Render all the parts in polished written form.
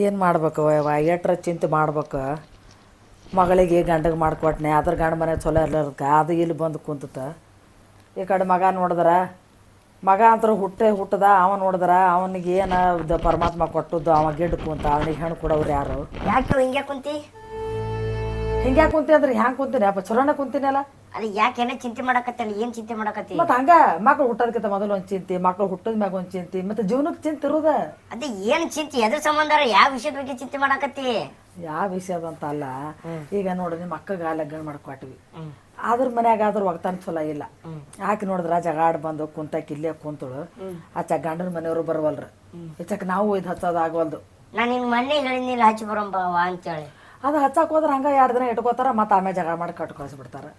ಏನು ಮಾಡ್ಬೇಕು ಎಟ್ರ ಚಿಂತೆ ಮಾಡ್ಬೇಕು. ಮಗಳಿಗೆ ಗಂಡಗೆ ಮಾಡ್ಕೊಟ್ನೆ ಅದ್ರ ಗಂಡ ಮನೆ ಚಲೋ ಇರ್ಲಾರ್ದಕ್ಕೆ ಅದು ಇಲ್ಲಿ ಬಂದು ಕುಂತತ. ಈ ಕಡೆ ಮಗ ನೋಡಿದ್ರ ಮಗ ಅಂತೂ ಹುಟ್ಟದ ಅವ ನೋಡಿದ್ರ ಅವನಿಗೆ ಏನು ಪರಮಾತ್ಮ ಕೊಟ್ಟದ್ದು ಅವ ಗಿಡ್ಡ ಕುಂತ ಅವನಿಗೆ ಹೆಣ್ಣು ಕೊಡೋರು ಯಾರು? ಯಾಕೆ ಹಿಂಗೆ ಕುಂತಿ? ಹಿಂಗೆ ಕುಂತಿ ಅಂದ್ರೆ ಹ್ಯಾಂಗೆ ಕುಂತೀನಿ ಅಪ್ಪ ಚಲೋನ ಕುಂತೀನಲ್ಲ. ಅದು ಯಾಕೆ ಏನೋ ಚಿಂತೆ ಮಾಡಕತ್ತಲ್ಲ? ಏನ್ ಚಿಂತೆ ಮಾಡಕತ್ತಿ? ಮತ್ತು ಹಂಗ ಮಕ್ಳು ಹುಟ್ಟೋದಕ್ಕಿಂತ ಮೊದಲು ಒಂದು ಚಿಂತೆ, ಮಕ್ಳು ಹುಟ್ಟದ ಮ್ಯಾಗ ಒಂದು ಚಿಂತೆ, ಮತ್ತು ಜೀವನಕ್ಕೆ ಚಿಂತೆ ಇರೋದ. ಅದೇ ಏನ್ ಚಿಂತೆ? ಎದ್ರ ಸಂಬಂಧ? ಯಾವ ವಿಷಯದ ಬಗ್ಗೆ ಚಿಂತೆ ಮಾಡಕತ್ತಿ? ಯಾವ ವಿಷಯದಂತ ಅಲ್ಲ. ಈಗ ನೋಡಿದ್ರಿ ಮಕ್ಕಳಿಗೆ ಲಗ್ನ ಮಾಡ್ಕೊಟ್ವಿ, ಅದ್ರ ಮನ್ಯಾಗ ಆದ್ರೂ ಒಗ್ತಾನ ಚಲೋ ಇಲ್ಲ. ಆಕೆ ನೋಡಿದ್ರ ಜಗಾಡ್ ಬಂದು ಕುಂತಕ್ಕೆ ಇಲ್ಲೇ ಕುಂತಳು. ಆಚ ಗಂಡನ ಮನೆಯವರು ಬರವಲ್ರು. ಹೆಚ್ಚಕ್ಕೆ ನಾವು ಇದು ಹಚ್ಚೋದು ಆಗವಲ್ದು. ನಾನು ನಿನ್ ಮೊನ್ನೆ ಹೇಳಿನಿಲ್ಲ ಹಚ್ಚಿ ಬರೋಂಬವ ಅಂತೇಳಿ. ಅದು ಹಚ್ಚಕ್ಕೆ ಹೋದ್ರೆ ಹಂಗೆ 2 ದಿನ ಇಟ್ಕೋತಾರ, ಮತ್ತು ಆಮೇಲೆ ಜಗಳ ಮಾಡಿ ಕಟ್ಟು ಕಳಿಸ್ಬಿಡ್ತಾರೆ.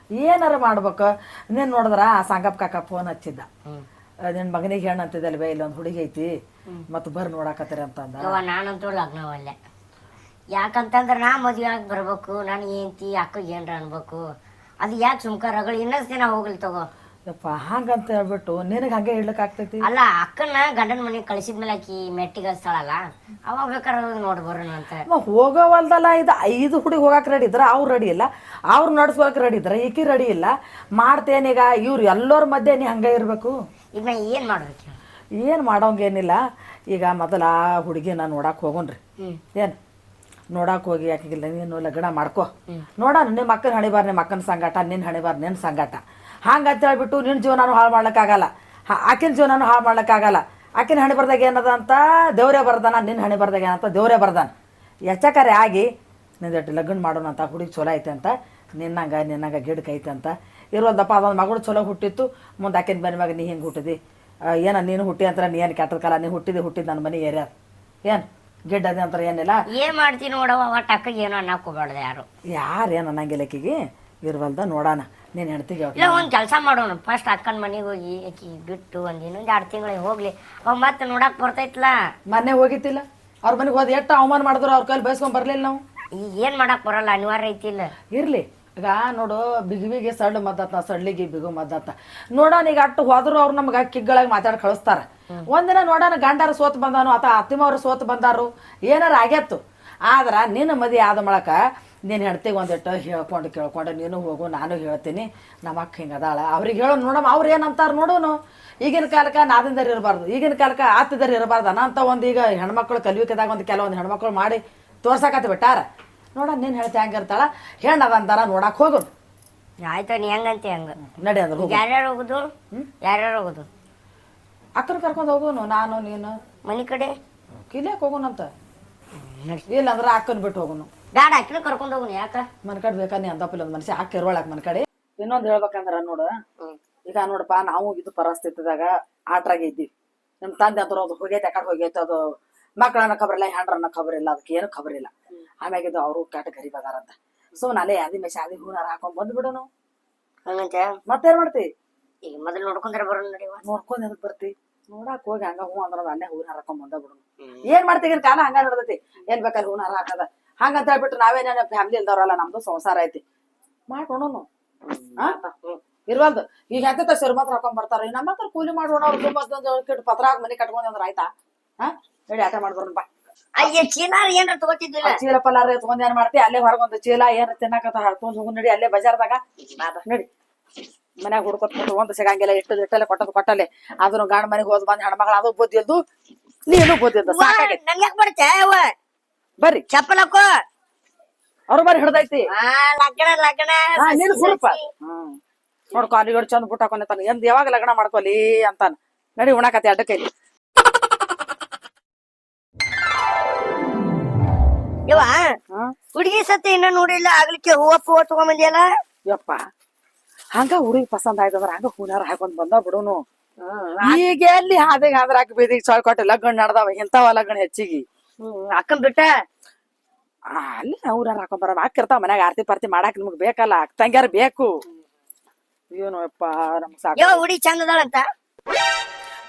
ಏನಾರ ಮಾಡ್ಬೇಕು. ನೀನು ನೋಡಿದ್ರ ಆ ಸಂಗಪ್ಪ ಕಾಕ ಫೋನ್ ಹಚ್ಚಿದ್ದ, ನಿನ್ನ ಮಗನಿಗೆ ಹೆಣ್ಣು ಅಂತಿದ್ದಲ್ವೇ ಇಲ್ಲೊಂದು ಹುಡುಗಿ ಐತಿ ಮತ್ತು ಬರ್ರಿ ನೋಡಾಕತ್ತೀರಿ ಅಂತಂದ. ನಾನಂತೂ ಲಗ್ನವಲ್ಲೇ. ಯಾಕಂತಂದ್ರೆ ನಾ ಮದುವೆ ಆಗಿ ಬರ್ಬೇಕು, ನಾನು ಏಂತಿ ಅಕ್ಕಗೆ ಏನ್ರ ಅನ್ಬೇಕು. ಅದು ಯಾಕೆ ಸುಮ್ಕಾರಗಳು ಇನ್ನೊಂದು ದಿನ ಹೋಗ್ಲಿ ತಗೋ. ಯಪ್ಪ ಹಂಗಂತ ಹೇಳ್ಬಿಟ್ಟು ನಿನಗೆ ಹಂಗೆ ಇಡ್ಲಿಕ್ಕೆ ಆಗ್ತೈತಿ? ಅಲ್ಲ, ಅಕ್ಕನ ಗಂಡನ ಮನೆಗೆ ಕಳಿಸಿದ್ಮೇಲೆ ಆಕಿ ಮೆಟ್ಟಿಗೆ ಹಚ್ತಾಳಲ್ಲ, ಅವಾಗ ಬೇಕಾದ್ರೆ ನೋಡಿ ಬರೋಣ ಅಂತ. ಹೋಗೋವಲ್ದಲ್ಲ. ಇದು 5 ಹುಡುಗಿ ಹೋಗಕ್ಕೆ ರೆಡಿ ಇದ್ರ ಅವ್ರು ರೆಡಿ ಇಲ್ಲ, ಅವ್ರು ನಡ್ಸ್ಕೊಳಕ್ಕೆ ರೆಡಿ ಇದ್ರ ಈಕಿ ರೆಡಿ ಇಲ್ಲ. ಮಾಡ್ತೇನೀಗ ಇವ್ರು ಎಲ್ಲರ ಮಧ್ಯೆ ನೀ ಹಂಗೆ ಇರಬೇಕು. ಈಗ ನಾ ಏನು ಮಾಡ್ಬೇಕು? ಏನು ಮಾಡೋಂಗೇನಿಲ್ಲ. ಈಗ ಮೊದಲು ಆ ಹುಡುಗಿನ ನೋಡಕ್ಕೆ ಹೋಗೋಣ್ರಿ. ಏನು ನೋಡಕ್ಕೆ ಹೋಗಿ ಯಾಕಿಲ್ಲ ನೀನು ಲಗ್ನ ಮಾಡ್ಕೊ ನೋಡೋಣ. ನಿಮ್ಮ ಅಕ್ಕನ ಹಣಿಬಾರ ನಿಮ್ಮ ಅಕ್ಕನ ಸಂಗಾಟ, ನಿನ್ನ ಹಣಿಬಾರ ನಿನ್ನ ಸಂಗಾಟ. ಹಂಗಂತ ಹೇಳ್ಬಿಟ್ಟು ನಿನ್ನ ಜೀವನನೂ ಹಾಳು ಮಾಡ್ಲಿಕ್ಕಾಗಲ್ಲ, ಆಕಿನ ಜೀವನನೂ ಹಾಳು ಮಾಡ್ಲಿಕ್ಕಾಗಲ್ಲ. ಆಕಿನ ಹಣಿ ಬರ್ದಾಗ ಏನದ ಅಂತ ದೇವರೇ ಬರ್ದಾನ, ನಿನ್ನ ಹಣಿ ಬರ್ದಾಗ ಏನಂತ ದೇವರೇ ಬರ್ದಾನ. ಎಚ್ಚಕರೆ ಆಗಿ ನಿಂದಟ್ಟು ಲಗ್ನ ಮಾಡೋಣ ಅಂತ. ಹುಡುಗಿ ಚಲೋ ಐತೆ ಅಂತ, ನಿನ್ನಂಗೆ ಗಿಡಕ್ಕೆ ಐತೆ ಅಂತ ಇರೋದಪ್ಪ. ಅದೊಂದು ಮಗಳು ಚಲೋ ಹುಟ್ಟಿತ್ತು, ಮುಂದೆ ಆಕಿನ ಮನೆ ಮ್ಯಾಗ ನೀ ಹಿಂಗೆ ಹುಟ್ಟಿದಿ ಏನ ನೀನು ಹುಟ್ಟಿ ಅಂತಾರೆ. ನೀ ಏನು ಕೆಟ್ಟದ ಕಾಲ, ನೀ ಹುಟ್ಟಿದ್ದು ನನ್ನ ಮನೆ ಏರ್ಯಾರ ಏನು ಗಿಡ್ಡ ಅದೇ ಅಂತಾರೆ. ಏನಿಲ್ಲ ಏನು ಮಾಡ್ತೀನಿ ನೋಡವ, ಒಟ್ಟು ಅಕ್ಕಗೆ ಏನೋ ಅನ್ನಕ್ಕೆ ಹೋಗ್ಬಾರ್ದು. ಯಾರೇನು ಅನ್ನಂಗಿಲ್ಲ ಆಕಿಗೆ. ಇರ್ವಲ್ದ ನೋಡೋಣ. ನೀನು ಹೆಣ್ತಿಗೆ ಇಲ್ಲ ಒಂದು ಕೆಲಸ ಮಾಡೋಣ, ಫಸ್ಟ್ ಅಕ್ಕನ ಮನೆಗೆ ಹೋಗಿ ಆಕಿ ಬಿಟ್ಟು ಇನ್ನೊಂದು 2 ತಿಂಗಳಿಗೆ ಹೋಗ್ಲಿ, ಅವ್ ಮತ್ತೆ ನೋಡಕ್ ಬರ್ತೈತ್ಲ. ಮೊನ್ನೆ ಹೋಗಿತ್ತಿಲ್ಲ ಅವ್ರ ಮನೆಗೆ ಹೋದ್ ಎಷ್ಟು ಅವಮಾನ ಮಾಡಿದ್ರು ಅವ್ರ ಕೈಲಿ ಬಯಸ್ಕೊಂಡ್ ಬರ್ಲಿಲ್ಲ ನಾವು. ಈಗ ಏನು ಮಾಡಕ್ ಬರಲ್ಲ, ಅನಿವಾರ್ಯ ಐತಿಲ್ಲ. ಇರ್ಲಿ ಈಗ ನೋಡು, ಬಿಗುವಿಗೆ ಸಡ್ಡು ಮದ್ದತ್ತ, ಸಡ್ಲಿಗೆ ಬಿಗು ಮದ್ದತ್ತ. ನೋಡೋಣ ಈಗ ಅಟ್ಟು ಹೋದ್ರು ಅವ್ರು ನಮ್ಗೆ ಕಿಗ್ಗಳಾಗಿ ಮಾತಾಡಿ ಕಳಿಸ್ತಾರ. ಒಂದಿನ ನೋಡೋಣ ಗಂಡಾರ ಸೋತ್ ಬಂದಾನು ಅಥವಾ ಅತ್ತಿಮವ್ರು ಸೋತ್ ಬಂದಾರು, ಏನಾರ ಆಗ್ಯತ್ತು. ಆದ್ರೆ ನಿನ್ನ ಮದಿ ಆದ ಮೂಲಕ ನೀನು ಹೆಣ್ತಿಗೆ ಒಂದಿಟ್ಟು ಹೇಳ್ಕೊಂಡು ಕೇಳ್ಕೊಂಡು ನೀನು ಹೋಗು, ನಾನು ಹೇಳ್ತೀನಿ ನಮ್ಮ ಅಕ್ಕ ಹಿಂಗೆ ಅದಾಳ ಅವ್ರಿಗೆ ಹೇಳೋ ನೋಡಮ್ಮ. ಅವ್ರು ಏನಂತಾರೆ ನೋಡೋನು. ಈಗಿನ ಕಾಲಕ್ಕೆ ನಾದಿಂದರ್ ಇರಬಾರ್ದು, ಈಗಿನ ಕಾಲಕ್ಕೆ ಆತಿದರ್ ಇರಬಾರ್ದು ಅನ್ನಂತ ಒಂದು ಈಗ ಹೆಣ್ಮಕ್ಳು ಕಲಿವಿಕೆದಾಗ ಒಂದು ಕೆಲವೊಂದು ಹೆಣ್ಮಕ್ಳು ಮಾಡಿ ತೋರ್ಸಕತ್ತ ಬಿಟ್ಟಾರ. ನೋಡ ನೀನು ಹೇಳ್ತಿ ಹೆಂಗಿರ್ತಾಳ, ಹೆಣ್ಣು ಅದಂತಾರ ನೋಡಕ್ಕೆ ಹೋಗೋದು. ಆಯ್ತು, ನೀ ಹೆಂಗಂತಿ ಹಂಗ ನಡಿ ಅಂದ್ರೆ ಯಾರ್ಯಾರು ಹೋಗುದು? ಯಾರ್ಯಾರು ಹೋಗುದು? ಅಕ್ಕನ ಕರ್ಕೊಂಡು ಹೋಗೋನು, ನಾನು ನೀನು ಮನೆ ಕಡೆ ಕಿಲಿಯಕ್ಕೆ ಹೋಗೋಣಂತ. ಇಲ್ಲಂದ್ರೆ ಅಕ್ಕನ ಬಿಟ್ಟು ಹೋಗೋನು. ಬ್ಯಾಡ, ಅಕ್ಕಿನ ಕರ್ಕೊಂಡು ಹೋಗುನು. ಯಾಕ ಮನ್ ಕಡೆ ಬೇಕಾ ನೀ ಅಂತಪ್ಪಿಲ್ಲ ಒಂದು ಮನುಷ್ಯ ಹಾಕಿ ಇರೋಳಕ್ ಮನ್ ಕಡೆ. ಇನ್ನೊಂದು ಹೇಳ್ಬೇಕಂದ್ರ ನೋಡು, ಈಗ ನೋಡಪ್ಪ ನಾವು ಇದು ಪರಿಸ್ಥಿತಿದಾಗ ಆಟ್ರಾಗ ಇದ್ದೀವಿ. ನಮ್ಮ ತಂದೆ ಅಂತ ಅದು ಹೋಗೈತೆ, ಆ ಕಡೆ ಹೋಗೈತೆ, ಅದು ಮಕ್ಕಳನ್ನ ಖಬರಿಲ್ಲ, ಹೆಂಡ್ರನ್ನ ಖಬರಿಲ್ಲ, ಅದಕ್ಕೆ ಏನು ಖಬರಿಲ್ಲ. ಆಮ್ಯಾಗ ಇದು ಅವರು ಕೆಟ್ಟ ಗರೀಬ್ ಅದಾರಂತ. ಸೊ ನಾಳೆ ಯಾದಿ ಮೇಷ ಯಾದಿ ಹೂನಾರ ಹಾಕೊಂಡ್ ಬಂದ್ಬಿಡೋನು. ಹಂಗಂತ ಮತ್ತೇನ್ ಮಾಡ್ತಿ? ಈಗ ಮೊದಲು ನೋಡ್ಕೊಂಡ್ರೆ ಬರೋಣ ನಡಿವ. ನೋಡ್ಕೊಂಡ್ ಎದಕ್ ಬರ್ತಿ? ನೋಡಕ್ ಹೋಗಿ ಹಂಗ ಹೂ ಅಂದ್ರ ಅಲ್ಲೇ ಹೂನಾರ ಹಾಕೊಂಡ್ ಬಂದ ಬಿಡೋನು. ಏನ್ ಮಾಡ್ತೀವಿ ಕಾಲ ಹಂಗ ನಡ್ದೈತಿ. ಏನ್ ಬೇಕಲ್ಲಿ ಹೂನಾರ ಹಾಕದ ಹಂಗಂತ ಹೇಳ್ಬಿಟ್ಟು ನಾವೇನ ಫ್ಯಾಮಿಲಿ ಇಲ್ದವ್ರಲ್ಲ, ನಮ್ದು ಸಂಸಾರ ಐತಿ ಮಾಡೋನು. ಇರ್ವಲ್ದು ಈಗ ಎಂತ ಸರಿ ಮಾತ್ರ ಹಾಕೊಂಡ್ ಬರ್ತಾರ. ನಮ್ಮ ಹತ್ರ ಕೂಲಿ ಮಾಡೋಣ, ಅವ್ರು ಕೆಟ್ಟು ಪತ್ರ ಹಾಕಿ ಮನೆ ಕಟ್ಕೊಂಡ್ ಅಂದ್ರ ಆಯ್ತಾ? ಹೇಳಿ ಆಟ ಮಾಡ್ಬರೋಣ ಬಾ. ಅಯ್ಯ ಚೀಲ ಏನ್ರ ತಗೋತಿದ್ದಿಲ್ಲ. ಚೀಲ ಪಲ್ಲಾರ ತಗೊಂಡ್ ಏನ್ ಮಾಡ್ತಿ? ಅಲ್ಲೇ ಹೊರಗೊಂದು ಚೀಲ ಏನ್ ತಿನ್ನಕತ್ತ ಹಾಕೊಂಡ್ ಹೋಗು ನಡಿ. ಅಲ್ಲೇ ಬಜಾರ್ದಾಗ ನಡಿ. ಮನ್ಯಾಗ ಹುಡ್ಕೊತ್ಕೊಂಡು ಒಂದು ಸಿಗಂಗಿಲ್ಲ. ಇಟ್ಟಲ್ಲೇ ಕೊಟ್ಟಲೆ ಅದನ್ನು ಗಂಡ ಮನೆಗೆ ಹೋದ್ ಬಂದ್ ಹೆಣ್ಮಕ್ಳು ಅದು ಬುದ್ಧಿ ಇಲ್ದು, ನೀನು ಬುದ್ಧಿ ಇಲ್ದು. ನನ್ ಯಾಕೆ ಬರುತ್ತೆ ಬರ್ರಿ ಚಪ್ಪಲ್ ಹಾಕೋ. ಅವ್ರು ಬರ್ರಿ ಹಿಡ್ದೈತಿ ಲಗ್ನ ನೀನು ಹುಡುಪ. ನೋಡ್ಕೊ ಅಲ್ಲಿ ಚಂದ ಬುಟ್ಟ ಹಾಕೊಂತಾನ. ಎಂದ್ ಯಾವಾಗ ಲಗ್ನ ಮಾಡ್ಕೊಲಿ ಅಂತಾನ. ನಡಿ ಉಣಾಕತಿ ಅಡ್ಡಕೈಲಿ. ಇವ ಹುಡುಗಿ ಸತಿ ಇನ್ನ ನೋಡಿಲ್ಲ, ಆಗ್ಲಿಕ್ಕೆ ಹೂವ ತಗೊಂಬಂದಿಯಲ್ಲ. ಯಪ್ಪ ಹಂಗ ಹುಡುಗಿ ಪಸಂದ್ ಆಯ್ತಂದ್ರ ಹಂಗ ಹೂನಾರ ಹಾಕೊಂಡ್ ಬಂದ ಬಿಡುನು. ಈಗ ಎಲ್ಲಿ ಹಾದಿಗೆ ಹಾದ್ರ ಹಾಕಿ ಬೀದಿಗೆ ಸೊಳ್ ಕೊಟ್ಟು ಲಗ್ನ ನಡ್ದಾವ. ಇಂಥವ ಲಗ್ನ ಹೆಚ್ಚಿಗಿ ಅಕ್ಕನ್ ಬಿಟ್ಟ ಅಲ್ಲಿ ಹೂನಾರ ಹಾಕೊಂಡ್ ಬರ ಹಾಕಿರ್ತಾವ. ಮನ್ಯಾಗ ಆರ್ತಿ ಪಾರ್ತಿ ಮಾಡಾಕ ನಿಮಗ್ ಬೇಕಲ್ಲ, ತಂಗ್ಯಾರ ಬೇಕು. ಏನು ಯಪ್ಪ ನಮ್ಗ್ ಸಾಕು. ಹುಡುಗಿ ಚಂದ ಅದಾಳಂತ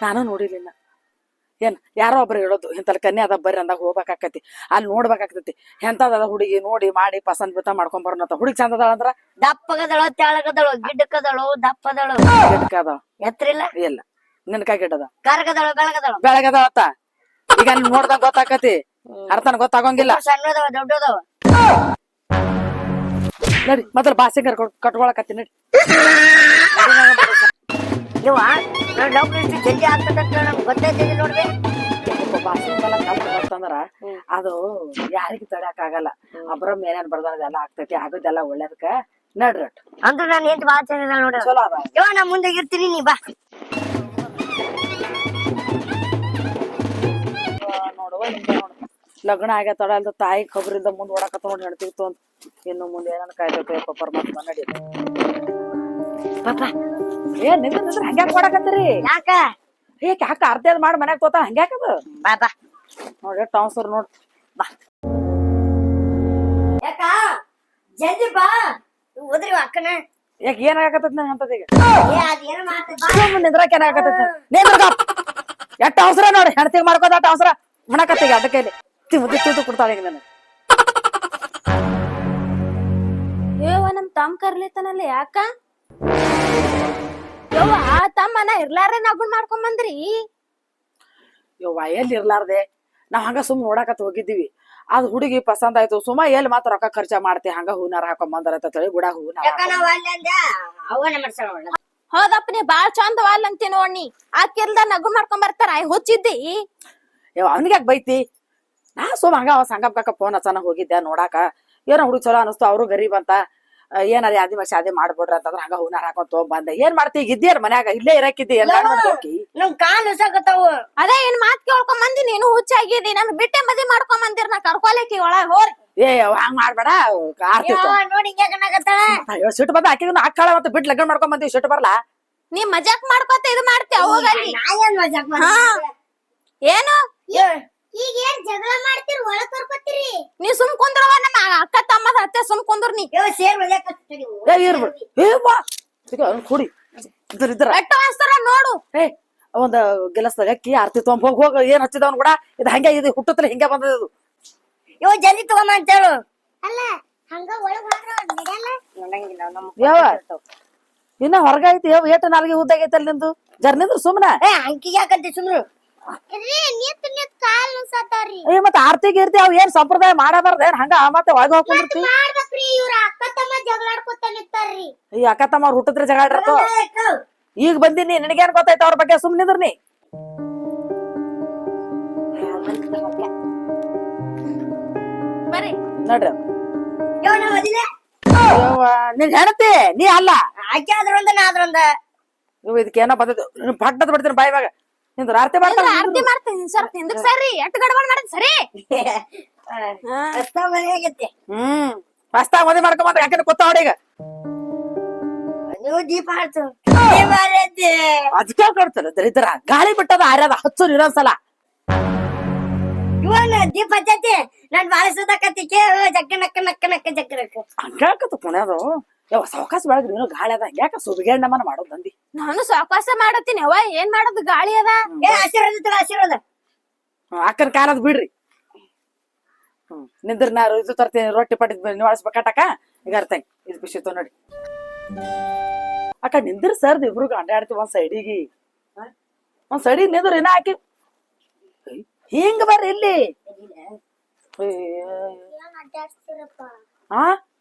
ನಾನು ನೋಡಿಲಿಲ್ಲ. ಏನ್ ಯಾರೋ ಒಬ್ರು ಹೇಳೋದು ಇಂತಲ್ಲಿ ಕನ್ಯಾ ಅದ ಬರ್ರಿ ಅಂದಾಗ ಹೋಗ್ಬೇಕಾಕತಿ, ಅಲ್ಲಿ ನೋಡ್ಬೇಕಾಗ್ತೈತಿ. ಎಂತದ ಹುಡುಗಿ ನೋಡಿ ಮಾಡಿ ಪಸಂದ್ ಬಿತ್ತ ಮಾಡ್ಕೊಂಡ್ ಬರೋಣಂತ. ಹುಡುಗಿ ಚಂದ ಅದಾಳ ಅಂದ್ರ ದಪ್ಪಗದಳು, ತೆಳಗದಳು, ಗಿಡ್ಡಕ್ಕದಳು, ದಪ್ಪದಳು, ಗಿಡ್ಕದ ಎತ್ತರಿಲ್ಲ ಇಲ್ಲ ನಿನ್ಕಾಯಿ ಗಿಡ್ಡದ, ಕರ್ಗದಳು, ಬೆಳಗದಳು, ಬೆಳಗದವತ್ತ. ಈಗ ನೋಡ್ದಾಗ ಗೊತ್ತಾಕತಿ ಅರ್ಥನ ಗೊತ್ತಾಗಂಗಿಲ್ಲ. ಸಣ್ಣದವ ದೊಡ್ಡದವ ನಡಿ ಮೊದಲು ಬಾಸಿಂಗರ್ ಕಟ್ಕೊಳಕತ್ತೀನಿ ನಡಿ. ಇವ ನಾನ್ ಡಾಕ್ಟರ್ ಇಷ್ಟು ಜಲ್ದಿ ಆಗ್ತದಂತ ನಮ್ಗೆ ಗೊತ್ತೈತಿದೆ ನೋಡ್ರಿ. ಬಾಸಿಂಗಲ್ಲ ಕಲ್ತು ಬರ್ತಂದ್ರ ಅದು ಯಾರಿಗೂ ತಡ್ಯಾಕ ಆಗಲ್ಲ. ಅಬ್ರಮ್ ಏನೇನ್ ಬರ್ದಲ್ಲ ಆಗ್ತೈತಿ, ಆಗೋದೆಲ್ಲ ಒಳ್ಳೇದಕ್ಕ ನಡ್ರಿ. ಅಂದ್ರೆ ನಾನು ಏನ್ ಬಾಳ ಚೆನ್ನಾಗಿ ನೋಡ್ರಿ. ಚಲೋ ಅದ. ಇವ ನಾ ಮುಂದೆ ಇರ್ತೀನಿ, ನೀ ಬಾ. ನೋಡುವ ಲಗ್ನ ಆಗ್ಯ ತಡ ಅಲ್ದ ತಾಯಿ ಖಬ್ರಿಲ್ದ ಮುಂದ್ ಓಡಾಕತ್ತ ನೋಡಿ ಹೇಳ್ತಿತ್ತು ಅಂತ. ಇನ್ನು ಮುಂದೆ ಏನನ್ ಕಾಯ್ತೈತೆ ಪರಮಾತ್ಮ ನಡಿ. ಪಾಪ ಏನ್ ನಿಂದ್ರ ಹಂಗ್ಯಾಕ್ ಮಾಡಾಕತ್ತೀರಿ? ಯಾಕ ಯಾಕ ಅರ್ಧ ಮಾಡಿ ಮನ್ಯಾಗ ತೋತ ಹಂಗ್ಯಾಕದ ಬಾಬಾ ನೋಡಿ ಟಾನ್ಸರ್ ನೋಡ್ ಬಾ. ಯಾಕ ಜಲ್ದಿ ಬಾ. ಹೋದ್ರಿ ಅಕ್ಕನ ಯಾಕ ಏನ್ ಆಗಾಕತ್ತದ ನಂಗೆ ಅಂತದ ಈಗ ಅದೇನ ಮಾಡ್ತದ ನಿಂದ್ರಾಕ ಏನ್ ಆಗಾಕತ್ತೈತಿ? ಎಟ್ಟ ಅವಸರ ನೋಡಿ ಹೆಣ್ತಿಗೆ ಮಾಡ್ಕೋದ ಅಟ್ಟ ಅವಸರ ಮಣಕತ್ತೀಗ ಅದಕ್ಕೆ ತಿಂದು ಕೊಡ್ತಾಳೆ ಈಗ ನನಗೆ. ಯವ್ವ ನಮ್ ತಮ್ಮ ಕರ್ಲಿತಾನಲ್ಲ ಯಾಕ ಯವ್ವ ತಮ್ಮನ ಇರ್ಲಾರ ನಗುನ್ ಮಾಡ್ಕೊಂಡ್ ಬಂದ್ರಿ? ಯವ್ವ ಎಲ್ಲಿ ಇರ್ಲಾರ್ದೆ ನಾವ್ ಹಂಗ ಸುಮ್ ನೋಡಾಕತ್ ಹೋಗಿದ್ದೀವಿ. ಅದ್ ಹುಡುಗಿ ಪಸಂದ್ ಆಯ್ತು. ಸುಮ್ಮ ಎಲ್ಲಿ ಮಾತ್ರ ರೊಕ್ಕ ಖರ್ಚ ಮಾಡ್ತಿ, ಹಂಗ ಹೂನಾರ ಹಾಕೊಂಡ್ ಬಂದಾರ ತಳಿ ಗುಡ ಹೂನಾರ ಅವನ ಮಾಡ್ಸಳ. ಹೌದಪ್ಪ ನೀ ಬಾಳ್ ಚಂದ ವಾಲ್ ಅಂತಿ ನೋಡ್ನಿ. ಆ ಕೆಲ್ದ ನಗು ಮಾಡ್ಕೊಂಡ್ ಬರ್ತಾರ ಹುಚ್ಚಿದ್ದಿ. ಯವ್ವ ಅವನಿಗ್ಯಾಕ ಬೈತಿ? ನಾ ಸುಮ್ ಹಂಗ ಸಂಗಪ್ಪ ಫೋನ್ ಹಚ್ಚನ ಹೋಗಿದ್ದೆ ನೋಡಾಕ. ಏನೋ ಹುಡುಗ ಚಲೋ ಅನಿಸ್ತು, ಅವ್ರು ಗರೀಬ್ ಅಂತ. ಏನಾರ ಯಾದಿ ಮಾ ಶಾದಿ ಮಾಡ್ಬಿಡ್ರಿ ಅಂತಂದ್ರ ಹಂಗ ಹೂನಾರ ಹಾಕೊಂಡ್ ತಗೊಂಡ್ ಏನ್ ಮಾಡ್ತಿ? ಈಗ ಇದ್ದೇರ್ ಮನ್ಯಾಗ ಇಲ್ಲೇ ಇರಕಿದ್ದಿ ಎಲ್ಲ ಹೋಗಿ ನಮ್ ಕಾಲ್ ಹೊಸಾಕತ್ತಾವ. ಅದೇ ಏನ್ ಮಾತ್ ಕೇಳ್ಕೊಂಡ್ ಬಂದಿ ನೀನು ಹುಚ್ಚಾಗಿದಿ. ನನ್ ಬಿಟ್ಟೆ ಮದಿ ಮಾಡ್ಕೊಂಡ್ ಬಂದಿರ್ ನಾ ಕರ್ಕೊಲಕ್ಕಿ ಒಳಗ್ ಹೋರ್. ಏ ಹಂಗ ಮಾಡ್ಬೇಡ ಆರ್ತಿತ್ತು ನೋಡಿ ಹಿಂಗ್ಯಾಕತ್ತಾಳ. ಸಿಟ್ಟು ಬಂದ ಆಕಿನ ಹಾಕಾಳ ಮತ್ತೆ ಬಿಟ್ಟು ಲಗ್ನ ಮಾಡ್ಕೊಂಡ್ ಬಂದಿವಿ. ಸಿಟ್ಟು ಬರ್ಲಾ? ನೀ ಮಜಾಕ್ ಮಾಡ್ಕೊತ ಇದು ಮಾಡ್ತಿ ಹೋಗಲ್ಲಿ. ನಾ ಏನ್ ಮಜಾಕ್ ಏನು ಈಗ ಏನ್ ಜಗಳ ಮಾಡ್ತೀರಿ, ಒಳಗ್ ಕರ್ಕೊತೀರಿ? ನೀ ಸುಮ್ ಕುಂದ್ರವ. ನಮ್ಮ ಅಕ್ಕ ತಮ್ಮದ ಅತ್ತೆ ಸುಮ್ ಕುಂದ್ರ ನೀ. ಸೇರ್ ಮಜಾಕತ್ತೀರಿ. ಕುಡಿ ಇದ್ರ ಎಟ್ಟ ಅನ್ಸ್ತಾರ ನೋಡು. ಏ ಒಂದ್ ಗೆಲಸದಾಗ ಅಕ್ಕಿ ಆರ್ತಿ ತಗೊಂಡ್ ಹೋಗ ಏನ್ ಹಚ್ಚಿದವನ್ ಕೂಡ ಇದು ಹಂಗೆ ಇದು ಹುಟ್ಟತ್ರ ಹಿಂಗೆ ಬಂದದು. ಇವ ಜಲ್ದಿ ತಗೊಂಬ ಅಂತ ಹೇಳು. ಅಲ್ಲ ಹಂಗ ಒಳಗ್ ನೋಡಂಗಿಲ್ಲ. ಯಾವ ಇನ್ನ ಹೊರಗ ಐತಿ ಯಾವ ಏಟ ನಾಲ್ಗೆ ಉದ್ದಾಗೈತಿ ಅಲ್ಲಿ ನಿಂದು ಜರ್ನಿದ್ರು ಸುಮ್ನ. ಅಂಕಿಗೆ ಯಾಕಂತಿ ಸುಮ್ರು? ಏ ಮತ್ತ ಆರ್ತಿಗೆ ಇರ್ತಿ ಅವ್ ಏನ್ ಸಂಪ್ರದಾಯ ಮಾಡಬಾರ್ದ ಏನ್ ಹಂಗ ಮತ್ತೆ ಒಳಗ ಹೋಗ್ಕೊಂಡಿರ್ತಿ? ಈ ಅಕ್ಕ ತಮ್ಮ ಅವ್ರ ಹುಟ್ಟದ್ರ ಜಗಳ ಆಡಿರ್ತಾವ. ಈಗ ಬಂದಿನಿ ನಿನಗೇನ್ ಗೊತ್ತಾಯ್ತ ಅವ್ರ ಬಗ್ಗೆ? ಸುಮ್ ನಿಂದ್ರ ನೀ. ಬರ್ರಿ ನಡ್ರಿ ನಿನ್ ಹೆಣತಿ ನೀ ಅಲ್ಲ. ಆಕೆ ಆದ್ರೊಂದ ನಾ ಆದ್ರೊಂದ. ಇವ್ ಇದಕ್ಕೇನೋ ಬಂದದ್ದು ಪಟ್ಟದ್ ಬಿಡ್ತೀನಿ ಬಾಯಿ ಬಾಗ ನಿಂದ್ರ ಆರ್ತಿ ಮಾಡ್ತಾರ. ಆರ್ತಿ ಮಾಡ್ತೀನಿ ಸರ್ ಹಿಂದಕ್ ಸರಿ ಎಟ್ ಗಡಬಡ್ ಮಾಡಿದ್ ಸರಿ. ಆಗತ್ತೆ. ಹೊಸ್ತಾಗ ಮದ್ವೆ ಮಾಡ್ಕೊಂಬಂದ್ರೆ ಯಾಕೆ ಗೊತ್ತ ಹೊಡಿಗ ನೀವು ದೀಪ ಹಚ್ಚು. ಅದಕ್ಕೆ ಕೊಡ್ತಾರ ದರಿದ್ರ ಗಾಳಿ ಬಿಟ್ಟದ ಆರ್ಯದ ಹಚ್ಚು ಇನ್ನೊಂದ್ಸಲ. ಇವನ್ ದೀಪ ಹಚ್ಚತಿ ನಾನ್ ಬಾಳ ಸುತ್ತಕತ್ತಿ ಜಕ್ಕ ನಕ್ಕ ನಕ್ಕ ನಕ್ಕ ಜಕ್ಕ ನಕ್ಕ ಹಂಗಾಕತ್ತು ಪುಣ್ಯದು. ಯಾವ ಸಾವಕಾಶ ಬೆಳಗ್ರಿ ಇನ್ನೂ ಗಾಳಿ ಅದ ಹಂಗ್ಯಾಕ ಸುಬಿಗೆಣ್ಣಮ್ಮನ ಮಾಡೋದ್ ನಂದಿ. ನಾನು ಸಾವಕಾಶ ಮಾಡತ್ತೀನಿ ಅವ್ವ. ಏನ್ ಮಾಡೋದು ಗಾಳಿ ಅದ. ಆಶೀರ್ವಾದ ತಗೋ ಆಶೀರ್ವಾದ. ಅಕ್ಕನ ಕಾಲದ್ ಬಿಡ್ರಿ. ನಿಂದ್ರ ನಾರು ಇದು ತರ್ತೀನಿ ರೊಟ್ಟಿ ಪಟ್ಟಿ ನಿವಾಳಿಸ್ಬೇಕಾಟಕ ಈಗ ಅರ್ಥಂಗ್ ಇದು ಖುಷಿತ್ತು ನೋಡಿ. ಅಕ್ಕ ನಿಂದ್ರ ಸರ್ದು ಇಬ್ರು ಅಡ್ಡಾಡ್ತೀವಿ ಒಂದ್ ಸೈಡಿಗೆ. ಒಂದ್ ಸೈಡಿಗೆ ನಿಂದ್ರ ಇನ್ನ ಹಾಕಿ ಹಿಂಗ ಬರ್ರಿ ಇಲ್ಲಿ. ಹಾ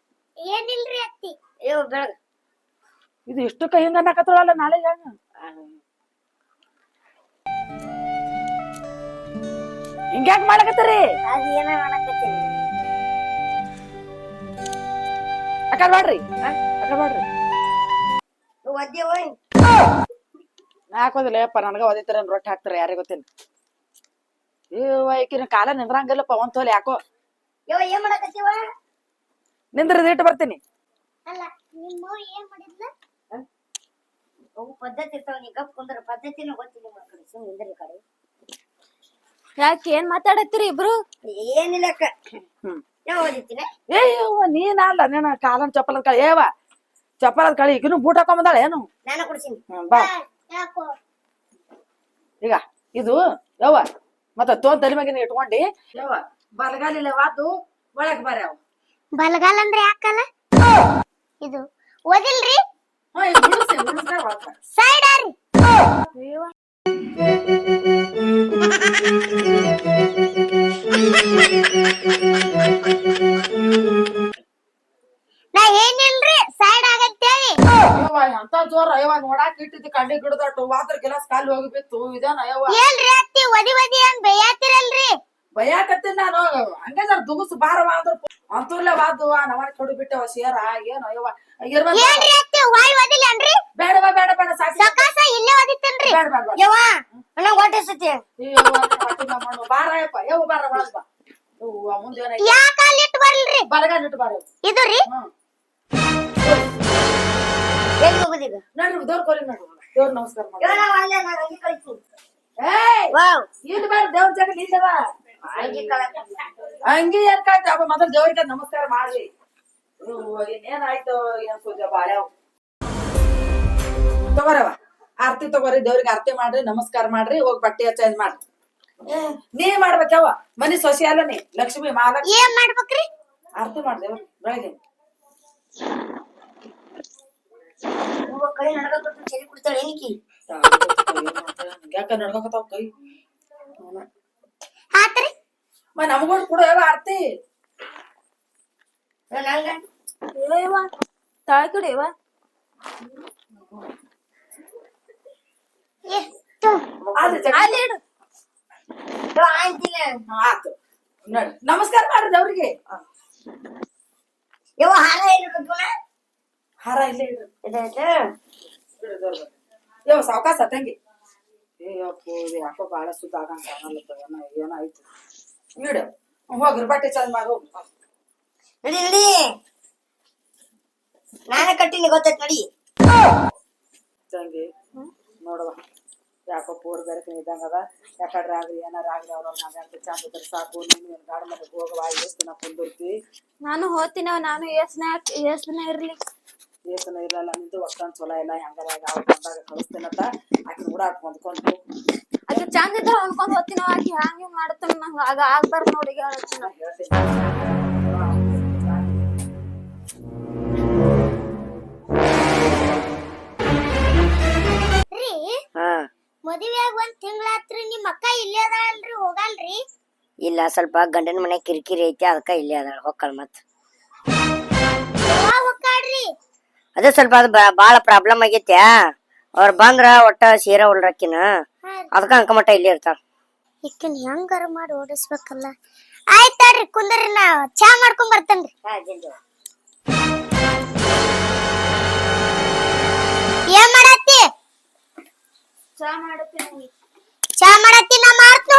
ಏನಿಲ್ರಿ ಅತ್ತಿ. ಬೆಳಗ ಇದು ಇಷ್ಟಕ್ಕ ಹಿಂಗ ಅನ್ನಕತ್ತಳಲ್ಲ ನಾಳೆ ಹೆಂಗ ಹಿಂಗ್ಯಾಕ ಮಾಡಕತ್ತೀರಿ? ಅದ್ ಏನ ಮಾಡಕತ್ತೀನಿ. ಅಕ್ಕ ಮಾಡ್ರಿ ಅಕ್ಕ ಮಾಡ್ರಿ. ಒದ್ದೆ ಹಾಕೋದಿಲ್ಲ ಯಪ್ಪ ನನಗ ಒದಿತಾರ ರೊಟ್ಟಿ ಹಾಕ್ತಾರ ಯಾರಿಗೆ ಗೊತ್ತೇನು. ಈಕಿನ ಕಾಲ ನಿಂದ್ರಂಗಿಲ್ಲಪ್ಪ ಒಂದ್ ತೋಲಿ ಯಾಕೋ. ಏನ್ ಮಾಡಕತ್ತೀವ? ನಿಂದ್ರದ ಇಟ್ಟು ಬರ್ತೀನಿ. ಅಲ್ಲ ನಿಮ್ಮ ಏನ್ ಮಾಡಿದ್ಲ? ಅವು ಪದ್ಧತಿ ಇರ್ತಾವ. ನೀ ಗಪ್ ಕುಂದ್ರ ಪದ್ಧತಿನ ಗೊತ್ತಿಲ್ಲ ನಿಮ್ಮ ಕಡೆ. ಸುಮ್ ನಿಂದ್ರಿ ಕಡೆ. ಯಾಕೆ ಏನ್ ಮಾತಾಡತ್ತೀರಿ ಇಬ್ರು? ಏನಿಲ್ಲ ಅಕ್ಕ. ಯಾವ ಓದಿತೀನಿ? ನೀನ ಅಲ್ಲ ನೀನ ಕಾಲನ್ ಚಪ್ಪಲದ ಕಳಿ. ಏವ ಚಪ್ಪಲದ ಕಳಿ ಈಗಿನೂ ಬೂಟ್ ಹಾಕೊಂಡ್ ಬಂದಾಳ ಏನು? ನಾನು ಕೊಡ್ತೀನಿ. ಬಾ ಈಗ ಇದು ಯವ್ವ ಮತ್ತ ತೋನ್ ತಲೆ ಮ್ಯಾಗಿನ ಇಟ್ಕೊಂಡಿ ಯವ್ವ ಬಲಗಾಲಿಲ್ಲ ವಾದು ಒಳಗ್ ಬರ್ಯಾವ. ಬಲಗಾಲ ಅಂದ್ರೆ ಯಾಕಲ್ಲ ಇದು ಓದಿಲ್ರಿ? ಸೈಡ್ ಆರಿ. ಅಂತ ಜೋರ ಅಯ್ಯವ ನೋಡಾಕ್ ಇಟ್ಟಿದ್ದು ಕಡ್ಡಿ ಗಿಡದಟ್ಟು ವಾದ್ರ ಗಿಲಾಸ್ ಕಾಲಿ ಹೋಗಿ ಬಿತ್ತು ಇದೇನ ಅಯ್ಯವ ಏನ್ರಿ ಅತ್ತಿ ಒದಿ ಏನ್ ಬೇಯಾತಿರಲ್ರಿ ಬಯಾಕತ್ತೀನಿ ನಾನು ಹಂಗೆ ಜರ ದುಗುಸ್ ಬಾರವ ಅಂದ್ರ ಅಂತೂರ್ಲೆ ವಾದ್ದು ನವನ್ ಕೊಡಿ ಬಿಟ್ಟವ ಸೇರ ಏನು ಅಯ್ಯವ ಏನ್ರಿ ಅತ್ತಿ ವಾಯ್ ಒದಿಲೇನ್ರಿ ಬೇಡವಾ ಬೇಡ ಬೇಡ ಸಾಕು ಸಕಾಸ ಇಲ್ಲೇ ಒದಿತೇನ್ರಿ ಬೇಡ ಬೇಡ ಬೇಡ ಯವ್ವ ನಂಗ್ ಹೊಟ್ಟೆ ಸತಿ ಬಾರಪ್ಪ ಯವ್ವ ಬಾರ ಒಳಗ್ ಬಾ ಮುಂದೆ ಏನಾಯ್ತು ಯಾಕ ಅಲ್ಲಿಟ್ಟು ಬರ್ಲ್ರಿ ಬಲಗಾಲ ಇಟ್ಟು ಬಾರ ಇದು ರೀ ಎಲ್ಲಿ ಹೋಗುದೀಗ ನೋಡ್ರಿ ದೇವ್ರ ಕೋರಿ ನೋಡ್ರಿ ದೇವ್ರ ನಮಸ್ಕಾರ ಮಾಡಿ ಯವ್ವ, ನಾ ಅಲ್ಲೇ ನಾನು ಅಂಗಿ ಕಳಿಸ್ತೀನಿ. ಏಯ್ ವಾವ್ ಇಲ್ಲಿ ಬೇಡ ದೇವ್ರ ಜಾಗ ನಿಲ್ಲವ ಅಂಗಿ ಕಳಕ ಹಂಗೆ ಏನ್ ಕಾಯ್ತು ಅಪ್ಪ ಮೊದಲು ದೇವ್ರಿಗೆ ನಮಸ್ಕಾರ ಮಾಡ್ರಿ ಇನ್ನೇನಾಯ್ತು ಏನ್ ಸೂಜ ಬಾಳ್ಯಾವ ತಗೋರವ ಆರ್ತಿ ತಗೋರಿ ದೇವ್ರಿಗೆ ಆರ್ತಿ ಮಾಡ್ರಿ ನಮಸ್ಕಾರ ಮಾಡ್ರಿ ಹೋಗಿ ಬಟ್ಟೆ ಚೇಂಜ್ ಮಾಡ್ರಿ ನೀ ಮಾಡ್ಬೇಕವ್ವ ಮನಿ ಸೊಸಿ ಅಲ್ಲನಿ ಲಕ್ಷ್ಮಿ ಮಹಾಲಕ್ಷ್ಮಿ ಏನ್ ಮಾಡ್ಬೇಕ್ರಿ ಆರ್ತಿ ಮಾಡ್ದೇವ ಬೆಳಗ್ಗೆ ಯವ್ವ, ಕೈ ನಡ್ಕೊತ ಚಳಿ ಕುಡ್ತಾಳೆ ಏನಕ್ಕಿ ಯಾಕ ನಡ್ಕತಾವ ಕೈ ಆತ್ರಿ ನಮಗೊಂದು ಕೂಡ ಯಾವ ಆರ್ತಿ ನಂಗ ಏವ ತಾಳ್ಕಡಿವ ಎಷ್ಟು ಅಲ್ಲಿ ಇಡು ಯವ್ವ, ಆಯ್ತಿಲ್ಲ ಆತು ನೋಡ್ರಿ ನಮಸ್ಕಾರ ಮಾಡ್ರಿ ದೇವ್ರಿಗೆ ಯವ್ವ ಹಾರ ಇರ್ಬೇಕು ಹಾರ ಇಲ್ಲೇ ಇಡ್ರಿ ಇದಾಯ್ತು ಯೋ ಸಾವಕಾಶ ತಂಗಿ ಏಯಪ್ಪೋ ಯಾಕೋ ಬಾಳ ಸುದ್ದ ಆಗಂಗ ಏನಾಯ್ತು ಇಡು ಹೋಗ್ರಿ ಬಟ್ಟೆ ಚೇಂಜ್ ಮಾಡಿ ಹೋಗ್ರಿ ನಡಿ ನಡಿ ನಾನೇ ಕಟ್ಟಿನಿ ಗೊತ್ತೈತ್ ನಡಿ ತಂಗಿ ನೋಡುವ ಯಾಕೋ ಪೂರ್ ಬೆರಕೆ ಇದ್ದಂಗದ ಯಾಕಡ್ರೆ ಆಗ್ಲಿ ಏನಾರ ಆಗ್ಲಿ ಅವ್ರವ್ರ ನಾವ್ಯಾಕೆ ಚಂದ ಇದ್ರೆ ಸಾಕು ನೀನು ಗಾಡಿ ಮನೆಗೆ ಹೋಗುವ ಎಷ್ಟು ದಿನ ಕುಂದಿರ್ತಿ ನಾನು ಹೋಗ್ತೀನವ ನಾನು ಎಷ್ಟ್ ದಿನ ಇರ್ಲಿ ಏಸನ ಇರಲ್ಲ ನಿಂದು ಒಕ್ಕನ್ ಚಲೋ ಇಲ್ಲ ಹೆಂಗಾರ ಅವ್ರ ಬಂದಾಗ ಕಳಿಸ್ತೇನಂತ ಆಕಿ ಓಡಾಟ್ ಹೊಂದ್ಕೊಂಡು ಆಕೆ ಚಂದ ಇದ್ದ ಅನ್ಕೊಂಡ್ ಹೋಗ್ತೀನವ ಆಕಿ ಹಂಗೆ ಮಾಡ್ತಾನ ನಂಗ ಆಗ ಆಗ್ಬಾರ್ದು ನೋಡಿ ಹೇಳ್ತೀನಿ ಹೇಳ್ತೀನಿ ರೀ ಹಾ ಮದುವೆಯಾಗ ಒಂದ್ ತಿಂಗಳಾತ್ರಿ ನಿಮ್ ಅಕ್ಕ ಇಲ್ಲೇ ಅದಾಳ್ರಿ ಹೋಗಲ್ರಿ ಇಲ್ಲ ಸ್ವಲ್ಪ ಗಂಡನ ಮನೆ ಕಿರಿಕಿರಿ ಐತಿ ಅದಕ್ಕ ಇಲ್ಲೇ ಅದಾಳ ಹೊಕ್ಕಳ ಮತ್ ಹೋಗ್ಕಾಡ್ರಿ ಅದೇ ಸ್ವಲ್ಪ ಅದು ಬಾಳ ಪ್ರಾಬ್ಲಮ್ ಆಗೈತ್ಯಾ ಅವ್ರ ಬಂದ್ರ ಒಟ್ಟ ಸೀರ ಉಳ್ರಕ್ಕಿನ ಅದಕ್ಕ ಅಂಕಮಟ್ಟ ಇಲ್ಲೇ ಇರ್ತಾಳ ಈಕಿನ್ ಹೆಂಗಾರ ಮಾಡಿ ಓಡಿಸ್ಬೇಕಲ್ಲ ಆಯ್ತಾಡ್ರಿ ಕುಂದ್ರಿ ನಾ ಚಾ ಮಾಡ್ಕೊಂಡ್ ಬರ್ತೇನ್ರಿ ಏನ್ ಮಾಡತ್ತಿ ಚಾ ಮಾಡತ್ತಿ ನಾ ಮಾಡ್ತೀನಿ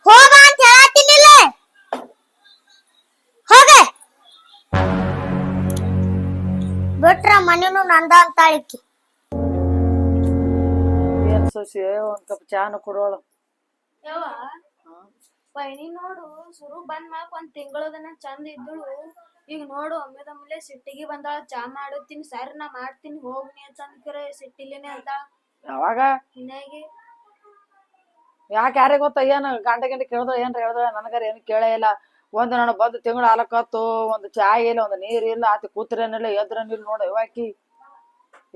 ಹೋಗ ಅಂತ ಹೇಳತ್ತೀನಿಲ್ಲ ಹೋಗ ಬಿಟ್ರ ಮನೇನು ನಂದ ಅಂತಾಳಿಕ್ಕಿ ಏನ್ ಸೊಸಿ ಒಂದ್ ಕಪ್ ಚಾನು ಕೊಡೋಳು ಯವ್ವ ಪೈನಿ ನೋಡು ಸುರು ಬಂದ್ ಮ್ಯಾಕ್ ಒಂದ್ ತಿಂಗಳದನ ಚಂದ ಇದ್ದಳು ಈಗ ನೋಡು ಒಮ್ಮೆದೊಮ್ಮೆಲೆ ಸಿಟ್ಟಿಗೆ ಬಂದಾಳ ಚಾ ಮಾಡುತ್ತೀನಿ ಸರಿ ನಾ ಮಾಡ್ತೀನಿ ಹೋಗ್ನಿ ಅಂತಂದ್ರೆ ಸಿಟ್ಟಿಲೇನೆ ಅಂತಾಳ ಯಾವಾಗ ಹಿನ್ನಾಗಿ ಯಾಕೆ ಯಾರಿಗೆ ಗೊತ್ತ ಏನ್ ಗಂಡ ಕೇಳ್ದ ಏನ್ ಹೇಳ್ದ ನನಗಾರ ಏನು ಕೇಳೇ ಇಲ್ಲ ಒಂದ್ ನಾನು ಬಂದು ತಿಂಗಳು ಹಾಲಕತ್ತು ಒಂದು ಚಾ ಇಲ್ಲ ಒಂದು ನೀರ್ ಇಲ್ಲ ಆತಿ ಕೂತ್ರೇನಿಲ್ಲ ಎದ್ರನಿಲ್ಲ ನೋಡ ಇವಾಕಿ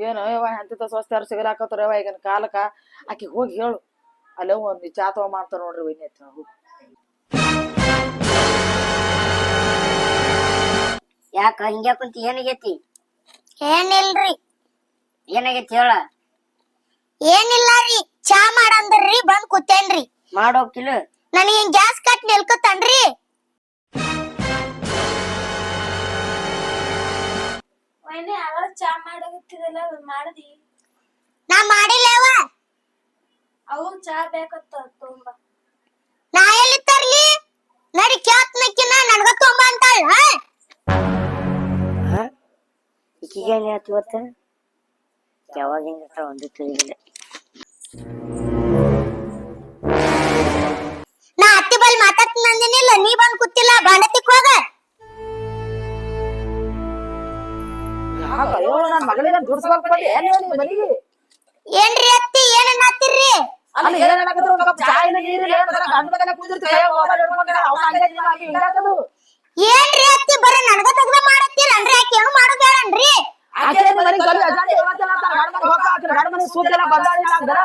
ಏನು ಇವ ಎಂತ ಸ್ವಸ್ಥರು ಸಿಗಲಾಕತ್ತಾರ ಇವ ಈಗಿನ ಕಾಲಕ್ಕ ಆಕಿ ಹೋಗಿ ಹೇಳು ಅಲ್ಲೇ ಒಂದ್ ಚಾ ತಗೊಂಬಂತ ನೋಡ್ರಿ ವೈನಿ ಅಂತ ಹೋಗಿ ಯಾಕ ಹಿಂಗ್ಯಾ ಕುಂತಿ ಏನಾಗೈತಿ ಏನಿಲ್ರಿ ಏನಾಗೈತಿ ಹೇಳ ಏನಿಲ್ಲ ರೀ ಚಾ ಮಾಡಂದ್ರಿ ಬಂದ್ ಕೂತೇನ್ರಿ ಮಾಡೋಕಿಲ್ಲ ನನಗೆ ಗ್ಯಾಸ್ ಕಟ್ ನಿಲ್ಕತ್ತನ್ರಿ ವೈನಿ ಅವಾಗ ಚಾ ಮಾಡಕತ್ತಿದಲ್ಲ ಮಾಡದಿ ನಾ ಮಾಡಿಲ್ಲವ ಅವು ಚಾ ಬೇಕತ್ತ ತುಂಬಾ ನಾ ಎಲ್ಲಿ ತರ್ಲಿ ನಡಿ ಕ್ಯಾತ್ ನಕ್ಕಿನ ನನ್ಗ ತೊಂಬ ಅಂತಾಳ ಈಕಿಗೆ ಏನಾಯ್ತು ಇವತ್ತ ಯಾವಾಗ ಹೆಂಗಿರ್ತಾಳ ಒಂದು ತಿಳಿದಿಲ್ಲ ನಾ ಅತ್ತಿ ಬಲ್ ಮಾತಾಡ್ತೀನಿ ಅಂದಿನಿಲ್ಲ ನೀ ಬಂದ್ ಕೂತಿಲ್ಲ ಬಾಂಡತಿಕ್ ಹೋಗ ನನ್ ಮಗಳಿಗೆ ದುಡ್ಸ್ಬೇಕು ಬಂದಿ ಏನ್ ಹೇಳಿ ಮನಿಗೆ ಏನ್ರಿ ಅತ್ತಿ ಏನ್ ಹತ್ತಿರ್ರಿ ಅಲ್ಲ ಏನ್ ಹೇಳಕತ್ರ ಒಂದ್ ಕಪ್ ಚಾ ಇಲ್ಲ ನೀರಿಲ್ಲ ಏನಂದ್ರ ಗಂಡ ಮಗನ ಕೂತಿರ್ತಿ ಕೈಯಾಗ ಮೊಬೈಲ್ ಹಿಡ್ಕೊಂಡ್ ಅವ್ನ ಹಂಗೆ ನೀನು ಆಕಿ ಹಿಂಗಾಕದು ಏನ್ರಿ ಅತ್ತಿ ಬರ ನನ್ಗ ತಗದ ಮಾಡತ್ತೀರನ್ರಿ ಆಕಿ ಏನು ಮಾಡೋದೇಳನ್ರಿ ಆಕೆ ಮನಿಗೆ ಗಲ್ಲಿ ಅಜಾಂತಿ ಇವತ್ತೆಲ್ಲ ಅಂತಾರ ಗಂಡ ಮನೆ ಹೋಗ್ತಾ ಆಕಿನ ಗಂಡ ಮನೆ ಸೂತೆಲ್ಲ ಬಂದಾಳಿಲ್ಲ ಅಂದ್ರ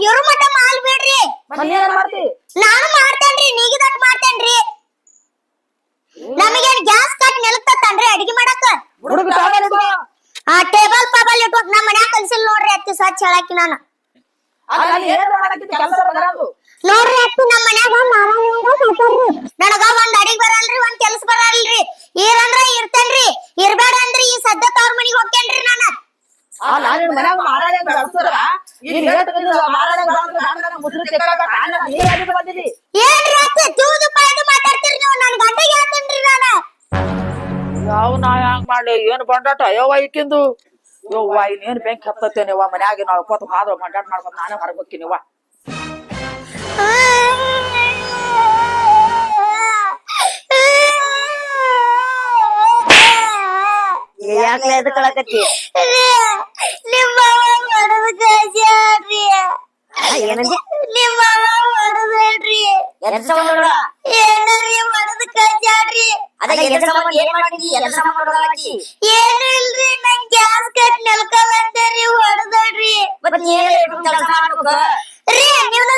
ಇರು ಮಟ ಮಾಲ್ ಬಿಡ್ರಿ ಮತ್ ಏನ್ ಮಾಡ್ತಿ ನಾನು ಮಾಡ್ತೇನ್ರಿ ನೀಗಿದಟ್ ಮಾಡ್ತೇನ್ರಿ ನಮಗೇನ್ ಗ್ಯಾಸ್ ಕಟ್ ನಿಲ್ತತ್ತನ್ರಿ ಅಡಿಗೆ ಮಾಡಕ ಅತ್ತಿ ಸ್ವಚ್ಛ ಹೇಳಾಕಿ ನಾನು. ಅಲ್ಲ ನೀ ಏನ್ ಮಾಡಕತ್ತಿ ಕೆಲಸ ಬರೋದು ನೋಡ್ರಿ ಅತ್ತಿ ನಮ್ಮ ಮನ್ಯಾಗ ನನಗ ಒಂದ್ ಅಡಿಗೆ ಬರಲ್ರಿ, ಒಂದ್ ಕೆಲ್ಸ ಬರಲ್ರಿ. ಇರಂದ್ರ ಇರ್ತೇನ್ರಿ, ಇರ್ಬೇಡ ಅಂದ್ರಿ ಈ ಸದ್ದ ತವ್ರ ಮನಿಗ್ ಹೋಗ್ತೇನ್ರಿ ನಾನು. ಅಲ್ಲ ನಿನ್ ಮನ್ಯಾಗ ಮಾರಾಣಿ ಬೆಳಸ್ತಾರ ಈಗ ಹೇಳ್ತೀನಿ ಮಾರಾಣಿ ಬೆಳಸ್ತಾರ ಮುಸ್ರಿ ತೆಕ್ಕಾಕ ಕಾಲ ನೀ ಯಾಕೆ ಬಂದಿದಿ ಏನ್ರಿ ಅತ್ತಿ ತೂದು ಪಾಯ್ದು ಮಾತಾಡ್ತೀರಿ ನೀವು? ನನ್ ಗಂಟೆಗೆ ಹೇಳ್ತೇನ್ರಿ ನಾನು. ಯಾವ ನಾ ಹಂಗ್ ಮಾಡ್ಲಿ ಏನ್ ಬಂಡಾಟ ಯವ್ವ ಇಕ್ಕಿಂದು ಯವ್ವ ಇನ್ನೇನ್ ಬೆಂಕಿ ಹತ್ತತ್ತೇನಿವ ಮನ್ಯಾಗ ನಾಳ್ಕೋತ ಹಾದ್ರ ಬಂಡಾಟ ಮಾಡ್ಕೊತ ನಾನೇ ಹೊರಗೋಕ್ಕಿನಿವ ಯಾಕೆ ಎದಕ್ಕಳಕತ್ತಿ? ನಿಮ್ಮ ಹೊಡೆದು ಕಳ್ಸ್ಯಾರ್ರಿ. ಏನಂದಿ? ನಿಮ್ಮ ಹೊಡೆದ್ರಿ ಎದ್ರ ಸಂಬಂಧ? ಏನ್ರಿ ಹೊಡೆದು ಕಳ್ಸ್ಯಾರ್ರಿ. ಅದ ಎದ್ರ ಸಂಬಂಧ ಏನ್ ಮಾಡಿದಿ? ಎದ್ರ ಸಂಬಂಧ ಹೊಡೆದಾಕಿ? ಏನು ಇಲ್ರಿ, ನಂಗ್ ಗ್ಯಾಸ್ ಕಟ್ ನೆಲ್ಕಲ್ಲಂತರಿ ಹೊಡೆದ್ರಿ. ಮತ್ ನೀ ಏನ್ ಕೆಲಸ ಮಾಡ್ಬೇಕು? ರೀ ನಿಮ್ಗ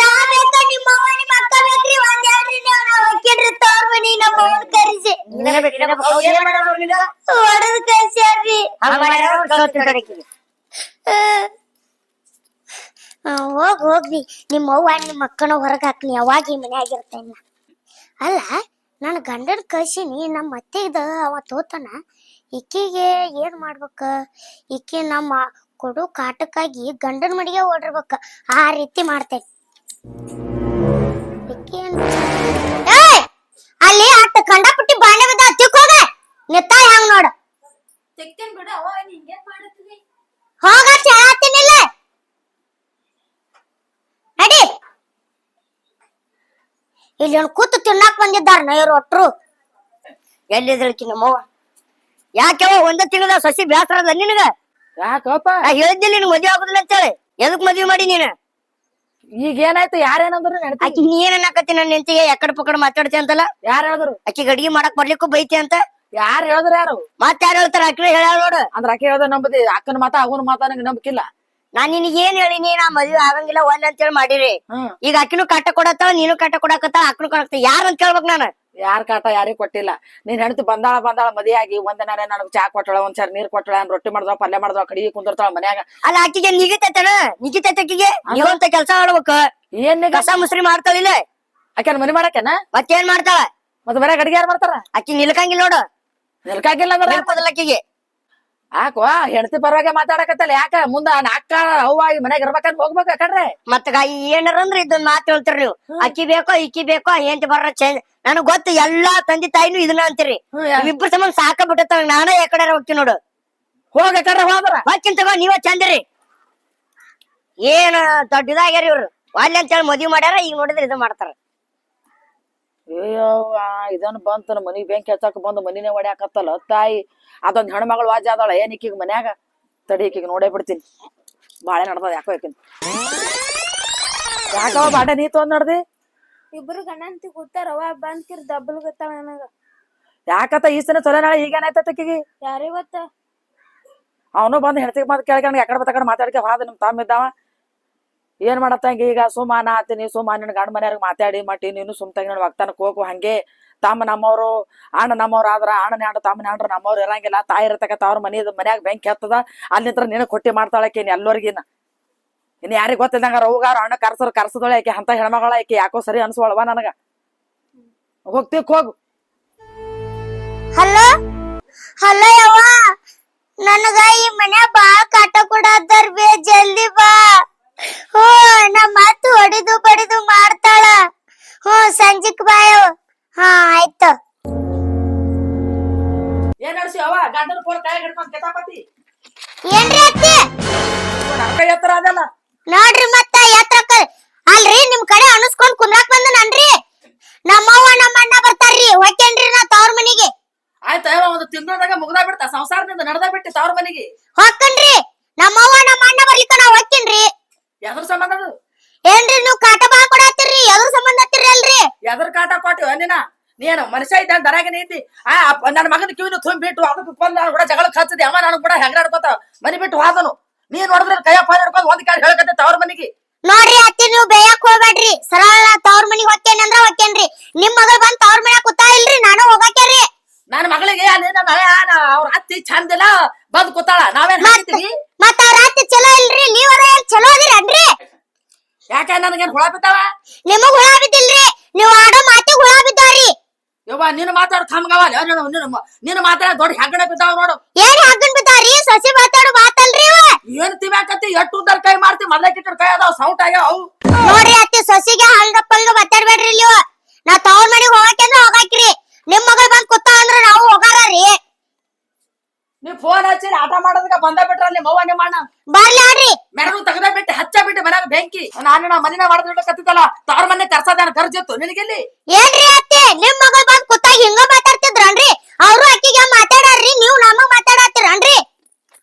ನಾ ಬೇಕ ನಿಮ್ಮ ಅವ್ವ ನಿಮ್ಮ ಅಕ್ಕ ಬೇಕ್ರಿ? ಒಂದ್ ಹೇಳ್ರಿ ನಾ ಹೋಗ್ಕೇನ್ರಿ ತವ್ರ ಮನಿ ನಮ್ಮ ಅವ್ವನ್ ಕರಿಸಿ. ನೀನೇ ಬೇಕಿಲ್ಲ ಅವ್ರು ಏನ್ ಮಾಡೋರು ಈಗ? ಹೊಡೆದು ಕಳ್ಸ್ಯಾರ್ರಿ. ಹಂಗ ಮಾಡ್ಯಾರ ಕಳ್ಸ್ತಿರ್ತಾರಕಿ. ಹೋಗ್ರಿ ನಿಮ್ಮ ಅವ್ವ ನಿಮ್ಮ ಅಕ್ಕನ ಹೊರಗ್ ಹಾಕ್ನಿ, ಅವಾಗ ಈ ಮನ್ಯಾಗ ಇರ್ತೇನ. ಅಲ್ಲ ನನ್ನ ಗಂಡನ ಕಳ್ಸಿನಿ, ನಮ್ಮ ಅತ್ತೆದ ಅವ ತೋತನ. ಈಕಿಗೆ ಏನ್ ಮಾಡ್ಬೇಕ? ಈಕಿ ನಮ್ಮ ಕೊಡು ಕಾಟಕ್ಕಾಗಿ ಗಂಡನ ಮಡಿಗೆ ಓಡಿರ್ಬೇಕ, ಆ ರೀತಿ ಮಾಡ್ತೇನೆ. ಅಲ್ಲಿ ಅಟ್ಟ ಕಂಡಪಟ್ಟಿ ಬಾಂಡೆ ಬಿದ್ದ ತಿಕ್ಕೋಗ ನಿತ್ತಾಯ ಹಂಗ ನೋಡ. ತೆಗ್ತೇನ್ ಬಿಡ ಅವ ಹಿಂಗೇನ್ ಮಾಡತ್ತಿ? ಹೋಗ ಹೇಳತ್ತೀನಿಲ್ಲ ನಡಿ. ಇಲ್ಲಿ ಒಂದು ಕೂತು ತಿನ್ನಾಕ್ ಬಂದಿದ್ದಾರ ನೈರು ಒಟ್ರು. ಎಲ್ಲಿದ್ರಕಿ ನಮ್ಮವ್ವ? ಯಾಕೆವ ಒಂದ ತಿಂಗಳ ಸಸಿ ಬ್ಯಾಸರದ ನಿನಗ? ಯಾಕಪ್ಪ ನಾ ಹೇಳಿದ್ದಿಲ್ಲ ನಿನ್ ಮದ್ವೆ ಆಗುದಿಲ್ಲ ಅಂತೇಳಿ. ಎದಕ್ ಮದ್ವೆ ಮಾಡಿ ನೀನ? ಈಗ ಏನಾಯ್ತು ಯಾರೇನಂದ್ರು ನೆನಪಿ ಆಕಿ ನೀ ಏನ್ ಅನ್ನಕತ್ತಿ ನನ್ನ ಹೆಂಡತಿಗೆ ಎಕಡೆ ಪಕಡ ಮಾತಾಡ್ತಿ ಅಂತಲ್ಲ? ಯಾರು ಹೇಳಿದ್ರು ಆಕಿ ಅಡಿಗೆ ಮಾಡಕ್ ಬರ್ಲಿಕ್ಕೂ ಬೈತಿ ಅಂತ ಯಾರು ಹೇಳಿದ್ರು ಯಾರು ಮತ್ ಯಾರು ಹೇಳ್ತಾರ? ಆಕಿ ಹೇಳ ನೋಡು. ಅಂದ್ರ ಅಕ್ಕಿ ಹೇಳ್ದ ನಂಬದಿ ಅಕ್ಕನ ಮಾತ ಅವನ ಮಾತ ನಂಗೆ ನಂಬಿಕಿಲ್ಲ. ನಾನ್ ನಿನಗೆ ಏನ್ ಹೇಳಿನಿ? ನಾ ಮದ್ವೆ ಆಗಂಗಿಲ್ಲ ಒಲ್ಲ ಅಂತೇಳಿ ಮಾಡಿರಿ. ಹ್ಮ್ ಈಗ ಆಕಿನೂ ಕಾಟ ಕೊಡತ್ತಾಳ, ನೀನು ಕಾಟ ಕೊಡಕತ್ತಾಳ, ಆಕನು ಕೊಡಕತ್ತ. ಯಾರ ಅಂತ ಕೇಳ್ಬೇಕ್ ನಾನು? ಯಾರ್ ಕಾಟ ಯಾರಿಗ್ ಕೊಟ್ಟಿಲ್ಲ. ನೀನ್ ಹೆಣ್ತಿ ಬಂದಾಳ ಮದಿಯಾಗಿ ಒಂದಿನ ನನಗ್ ಚಾ ಕೊಟ್ಟಳ, ಒಂದ್ಸರಿ ನೀರ್ ಕೊಟ್ಟಳ, ರೊಟ್ಟಿ ಮಾಡ್ದವ, ಪಲ್ಯ ಮಾಡ್ದವ, ಕಡಿಗೆ ಕುಂದಿರ್ತಾಳ ಮನ್ಯಾಗ. ಅಲ್ಲ ಆಕಿಗೆ ನಿಗಿತೈತನ? ನಿಗಿತೈತಕಿಗೆ ನೀವಂತ ಕೆಲ್ಸ ಮಾಡ್ಬೇಕು. ಏನ್ ಕಸ ಮುಸ್ರಿ ಮಾಡ್ತಾಳಿಲ್ಲ? ಆಕೆನ ಮನಿ ಮಾಡಾಕೆನ ಮತ್ತೇನ್ ಮಾಡ್ತಾಳ? ಮತ್ ಮನ್ಯಾಗ ಅಡಿಗೆ ಯಾರು ಮಾಡ್ತಾರ? ಆಕಿ ನಿಲ್ಕಂಗಿಲ್ಲ ನೋಡು. ನಿಲ್ಕಾಗಿಲ್ಲ ಅಂದ್ರೆ ನಿಲ್ಪದಲ್ಲ ಆಕಿಗೆ. ಯಾಕೋ ಹೆಣ್ತಿ ಪರವಾಗಿ ಮಾತಾಡಕತ್ತಲ್ಲ ಯಾಕ? ಮುಂದ ಅಕ್ಕ ಅವ್ವ ಈ ಮನ್ಯಾಗ ಇರ್ಬೇಕಂತ ಹೋಗ್ಬೇಕ ಕಡ್ರೆ. ಮತ್ತ ಏನಾರ ಅಂದ್ರ ಇದನ್ನ ಮಾತು ಹೇಳ್ತಾರ ನೀವು. ಅಕ್ಕಿ ಬೇಕೋ ಇಕ್ಕಿ ಬೇಕೋ ಹೆಂಡತಿ ಬರ್ರ ಚೇಂಜ್. ನನಗ್ ಗೊತ್ತು ಎಲ್ಲಾ ತಂದೆ ತಾಯಿನೂ ಇದನ್ನ ಅಂತೀರಿ. ಇಬ್ರು ಸಂಬಂಧ ಸಾಕ ಬಿಟ್ಟತ್ತ. ನಾನೇ ಯಾಕಡೆ ಹೋಗ್ತೀನಿ ನೋಡು. ಹೋಗ ಕಡ್ರೆ ಹೋದ್ರ ಹೋಗ್ತೀನಿ ತಗೋ, ನೀವ ಚಂದಿರಿ. ಏನ್ ದೊಡ್ಡ ಇದಾಗ್ಯಾರ ಇವ್ರು. ಅಲ್ಲಿ ಅಂತೇಳಿ ಮದ್ವಿ ಮಾಡ್ಯಾರ, ಈಗ ನೋಡಿದ್ರೆ ಇದು ಮಾಡ್ತಾರ. ಅಯ್ಯೋ ಇದನ್ ಬಂತ ಮನಿಗ್ ಬೆಂಕಿ ಹಚ್ಚಾಕ ಬಂದು ಮನಿನೇ ಹೊಡ್ಯಾಕತ್ತಲ್ಲ ತಾಯಿ. ಅದೊಂದ್ ಹೆಣ್ಮಗಳು ವಾಜ್ ಆದಾಳ ಏನ್ ಈಕಿಗ್ ಮನ್ಯಾಗ ತಡಿ, ಈಕಿಗ್ ನೋಡೇ ಬಿಡ್ತೀನಿ. ಬಾಳೆ ನಡ್ದ ಯಾಕೋ ಈಕಿನ್ ಯಾಕವ ಬಾಡೆ ನೀ ತೊಂದ್ ನಡ್ದಿ? ಇಬ್ರು ಗಂಡಂತಿ ಕೂತಾರ ಅವ ಬಂದ್ಕಿರ್ ದಬ್ಬಲ್ ಗೊತ್ತಾಳ ನನಗ. ಯಾಕತ್ತ ಈ ಸಲ ಚಲೋ ನಾಳೆ ಈಗೇನಾಯ್ತತ್ ಆಕಿಗಿ? ಯಾರಿಗ್ ಗೊತ್ತ? ಅವನು ಬಂದ್ ಹೆಣ್ತಿಗ್ ಮಾತ್ ಕೇಳ್ಕೊಂಡ್ ಯಾಕಡೆ ಬತ್ತಕಡೆ ಮಾತಾಡ್ಕೆ ಹಾದ ನಿಮ್ ತಮ್ಮ ಇದ್ದಾವ. ಏನ್ ಮಾಡತ್ತಂಗ ಈಗ ಸುಮಾನ ಆತೀನಿ ಸುಮಾ ನಿನ್ ಗಂಡ ಮನ್ಯಾಗ ಮಾತಾಡಿ ಮಟ್ಟಿ ನೀನು ಸುಮ್ತಂಗ ನನ್ ವಾಗ್ತಾನಕ್ ಹೋಗು. ಹಂಗೆ ತಮ್ಮ ನಮ್ಮವ್ರು ಅಣ್ಣ ನಮ್ಮವ್ರ ಆದ್ರ ಅಣ್ಣನ ಹ್ಯಾಂಡ್ರ ತಮ್ಮನ ಹ್ಯಾಂಡ್ರ ನಮ್ಮವ್ರು ಇರಂಗಿಲ್ಲ. ತಾಯಿ ಇರತಕ್ಕಂತ ಅವ್ರ ಮನ್ಯಾಗ ಬೆಂಕಿ ಹತ್ತದ. ಅಲ್ಲಿಂತ್ರ ನೀನು ಕೊಟ್ಟಿ ಮಾಡ್ತಾಳಕೇನ್ ಎಲ್ಲರಿಗಿನ. ಇನ್ ಯಾರಿಗ್ ಗೊತ್ತಿದ್ದಂಗ ರವ್ಗಾರ ಅಣ್ಣ ಕರ್ಸದೊಳೆ ಆಕೆ ಅಂತ ಹೆಣ್ಮಗಳ ಆಕೆ ಯಾಕೋ ಸರಿ ಅನ್ಸೋಳವ ನನಗ. ಹೋಗ್ತಿಕ್ ಹೋಗು. ಹಲೋ ಹಲೋ ಯವ್ವ, ನನಗ ಈ ಮನ್ಯಾಗ ಬಾಳ ಕಾಟ ಕೊಡತ್ತಾರ ಬೇ, ಜಲ್ದಿ ಬಾ. ಹ್ಞೂ ನಮ್ಮ ಮಾತು ಹೊಡಿದು ಬಡಿದು ಮಾಡ್ತಾಳ. ಹ್ಞೂ ಸಂಜಿಕ್ ಬಾ ಯವ್ವ. ಹಾ ಆಯ್ತು. ಏನ್ ನಡ್ಸಿ ಅವ ಗಂಡನ ಫೋನ್ ಕೈ ಹಿಡ್ಕೊಂಡ್ ಕೆತಾಪತಿ ಏನ್ರಿ ಅತ್ತಿ? ಕೈ ಎತ್ತರ ಅದಲ್ಲ ನೋಡ್ರಿ ಮತ್ತ ಯಾತ್ರಕ್ಕ ಅಲ್ರಿ ನಿಮ್ ಕಡೆ ಅನಸ್ಕೊಂಡ್ ಕುಮ್ಲಾಕ್ ಬಂದನನ್ರಿ. ನಮ್ಮವ್ವ ನಮ್ಮ ಅಣ್ಣ ಬರ್ತಾರ್ರಿ, ಹೊಕ್ಕೇನ್ರಿ ನಾ ತವ್ರ ಮನಿಗೆ. ಆಯ್ತ ಒಂದು ತಿಂಗಳದಾಗ ಮುಗ್ದಾ ಬಿಡ್ತಾ ಸಂಸಾರದಿಂದ ನಡ್ದ ಬಿಟ್ಟಿ ತವ್ರ ಮನಿಗೆ. ಹೊಕ್ಕನ್ರಿ ನಮ್ಮವ್ವ ನಮ್ಮ ಅಣ್ಣ ಬರ್ಲಿಕ್ಕ ನಾ ಹೊಕ್ಕೇನ್ರಿ. ಎದ್ರ ಸಂಬಂಧ ಅದು? ಏನ್ರಿ ನೀವು ಕಾಟ ಬಾಳ ಕೊಡತ್ತೀರಿ? ಎದ್ರ ಸಂಬಂಧ ಹತ್ತಿರಿ ಅಲ್ರಿ? ಎದ್ರ ಕಾಟ ಕೊಟ್ಟಿವ ನೀನು ಮನುಷ್ಯ ಇದ್ದ ದರಾಗನೇ ಇದ್ದಿ. ನನ್ನ ಮಗನ ಕಿವಿನ ತುಂಬಿಟ್ಟು ಅದಕ್ಕೆ ಕೊಂದ್ ನಾನು ಕೂಡ ಜಗಳ ಹಚ್ಚದಿ. ಅಮ್ಮ ನಾನು ಕೂಡ ಹೆಂಗಾಡ್ಕೋತ ಮನಿ ಬಿಟ್ಟು ಹೋದನು. ನೀನ್ ನೋಡಿದ್ರೆ ಕೈಯ ಪಾಯ ಹಿಡ್ಕೊಂಡು ಒಂದ್ ಕಾಳು ಹೇಳ್ಕತ್ತೆ ತವ್ರ ಮನಿಗೆ. ನೋಡ್ರಿ ಅತ್ತಿ ನೀವು ಬೇಯಕ್ ಹೋಗ್ಬೇಡ್ರಿ. ಸರಳ ತವ್ರ ಮನಿಗ್ ಹೊಕ್ಕೇನಿ ಅಂದ್ರ ಹೊಕ್ಕೇನ್ರಿ. ನಿಮ್ ಮಗಳು ಬಂದ್ ತವ್ರ ಮನ್ಯಾಗ ಕೂತಾ ಇಲ್ರಿ, ನಾನು ಹೋಗಕೇರಿ. ನನ್ನ ಮಗಳಿಗೆ ಅಲ್ಲಿ ಅವ್ರ ಅತ್ತಿ ಚಂದಿಲ್ಲ ಬಂದ್ ಕೂತಾಳ. ನಾವೇನ್ ಹಾಕಿದೀವಿ? ಮತ್ತ ಅವ್ರ ಅತ್ತಿ ಚಲೋ ಇಲ್ರಿ ನೀವರ ಚಲೋ ಅದಿರನ್ರಿ ಯಾಕೆ ನನಗೇನ್ ಹುಳ ಬಿದ್ದಾವ? ನಿಮಗ್ ಹುಳ ಬಿದ್ದಿಲ್ರಿ ನೀವ್ ಆಡೋ ಮಾತಿಗ್ ಹುಳ ಬಿದ್ದಾವ್ರಿ ಯವ್ವ ನೀನು ಮಾತಾಡ ಥಮ್ಗವ ನೀನು ಮಾತಾಡ ದೊಡ್ಡ ಹೆಗ್ಗಣ ಬಿದ್ದಾವ ನೋಡು. ಏನ್ ಹಾಗನ್ ಬಿದ್ದಾವ್ರಿ ಸಸಿ ಮಾತಾಡು ಮಾತಲ್ರಿ ಇವ ಏನ್ ತಿವ್ಯಾಕತ್ತಿ ಎಷ್ಟು ಉದ್ದಾರ ಕೈ ಮಾಡ್ತಿ ಮೊದ್ಲಕ್ಕಿಟ್ಟ ಕೈ ಅದಾವ ಸೌಟ್ ಆಗ್ಯಾವ ಅವು. ನೋಡ್ರಿ ಅತ್ತಿ ಸಸಿಗೆ ಹಂಗಪ್ಪಂಗ ಮಾತಾಡ್ಬೇಡ್ರಿ ನೀವು ನಾ ತವ್ರ ಮನೆಗ್ ಹೋಗಕಂದ್ರ ಹೋಗಾಕ್ರಿ ನಿಮ್ ಮಗಳು ಬಂದ್ ಕೂತ ಅಂದ್ರ ನಾವು ಹೋಗಾರ್ರಿ ನೀವ್ ಫೋನ್ ಹಚ್ಚಿ ಆಟ ಮಾಡೋದಕ್ಕ ಬಂದ ಬಿಟ್ರ ಅಲ್ಲಿ ಮವ್ವ ನಿಮ್ಮ ಅಣ್ಣ ಬರ್ಲಿ ಆಡ್ರಿ ಮೆರಗು ತೆಗದ ಬಿಟ್ಟು ಹಚ್ಚ ಬಿಟ್ಟು ಮನ್ಯಾಗ ಬೆಂಕಿ ನಾನು ನಾ ಮನಿನ ಮಾಡದಿಡ್ಲಕತ್ತಿದ್ದಲ್ಲ ತಾರ ಮನೆ ಕರ್ಸದಾನ ಗರ್ಜಿತ್ತು ನಿನಗೆಲ್ಲಿ ಏನ್ರಿ ಅತ್ತಿ ನಿಮ್ ಮಗಳು ಬಂದ್ ಕೂತಾಗ ಹಿಂಗ ಮಾತಾಡ್ತಿದ್ರನ್ರಿ ಅವ್ರು ಅಕ್ಕಿಗೆ ಮಾತಾಡ್ರಿ ನೀವು ನಮಗ್ ಮಾತಾಡತ್ತೀರನ್ರಿ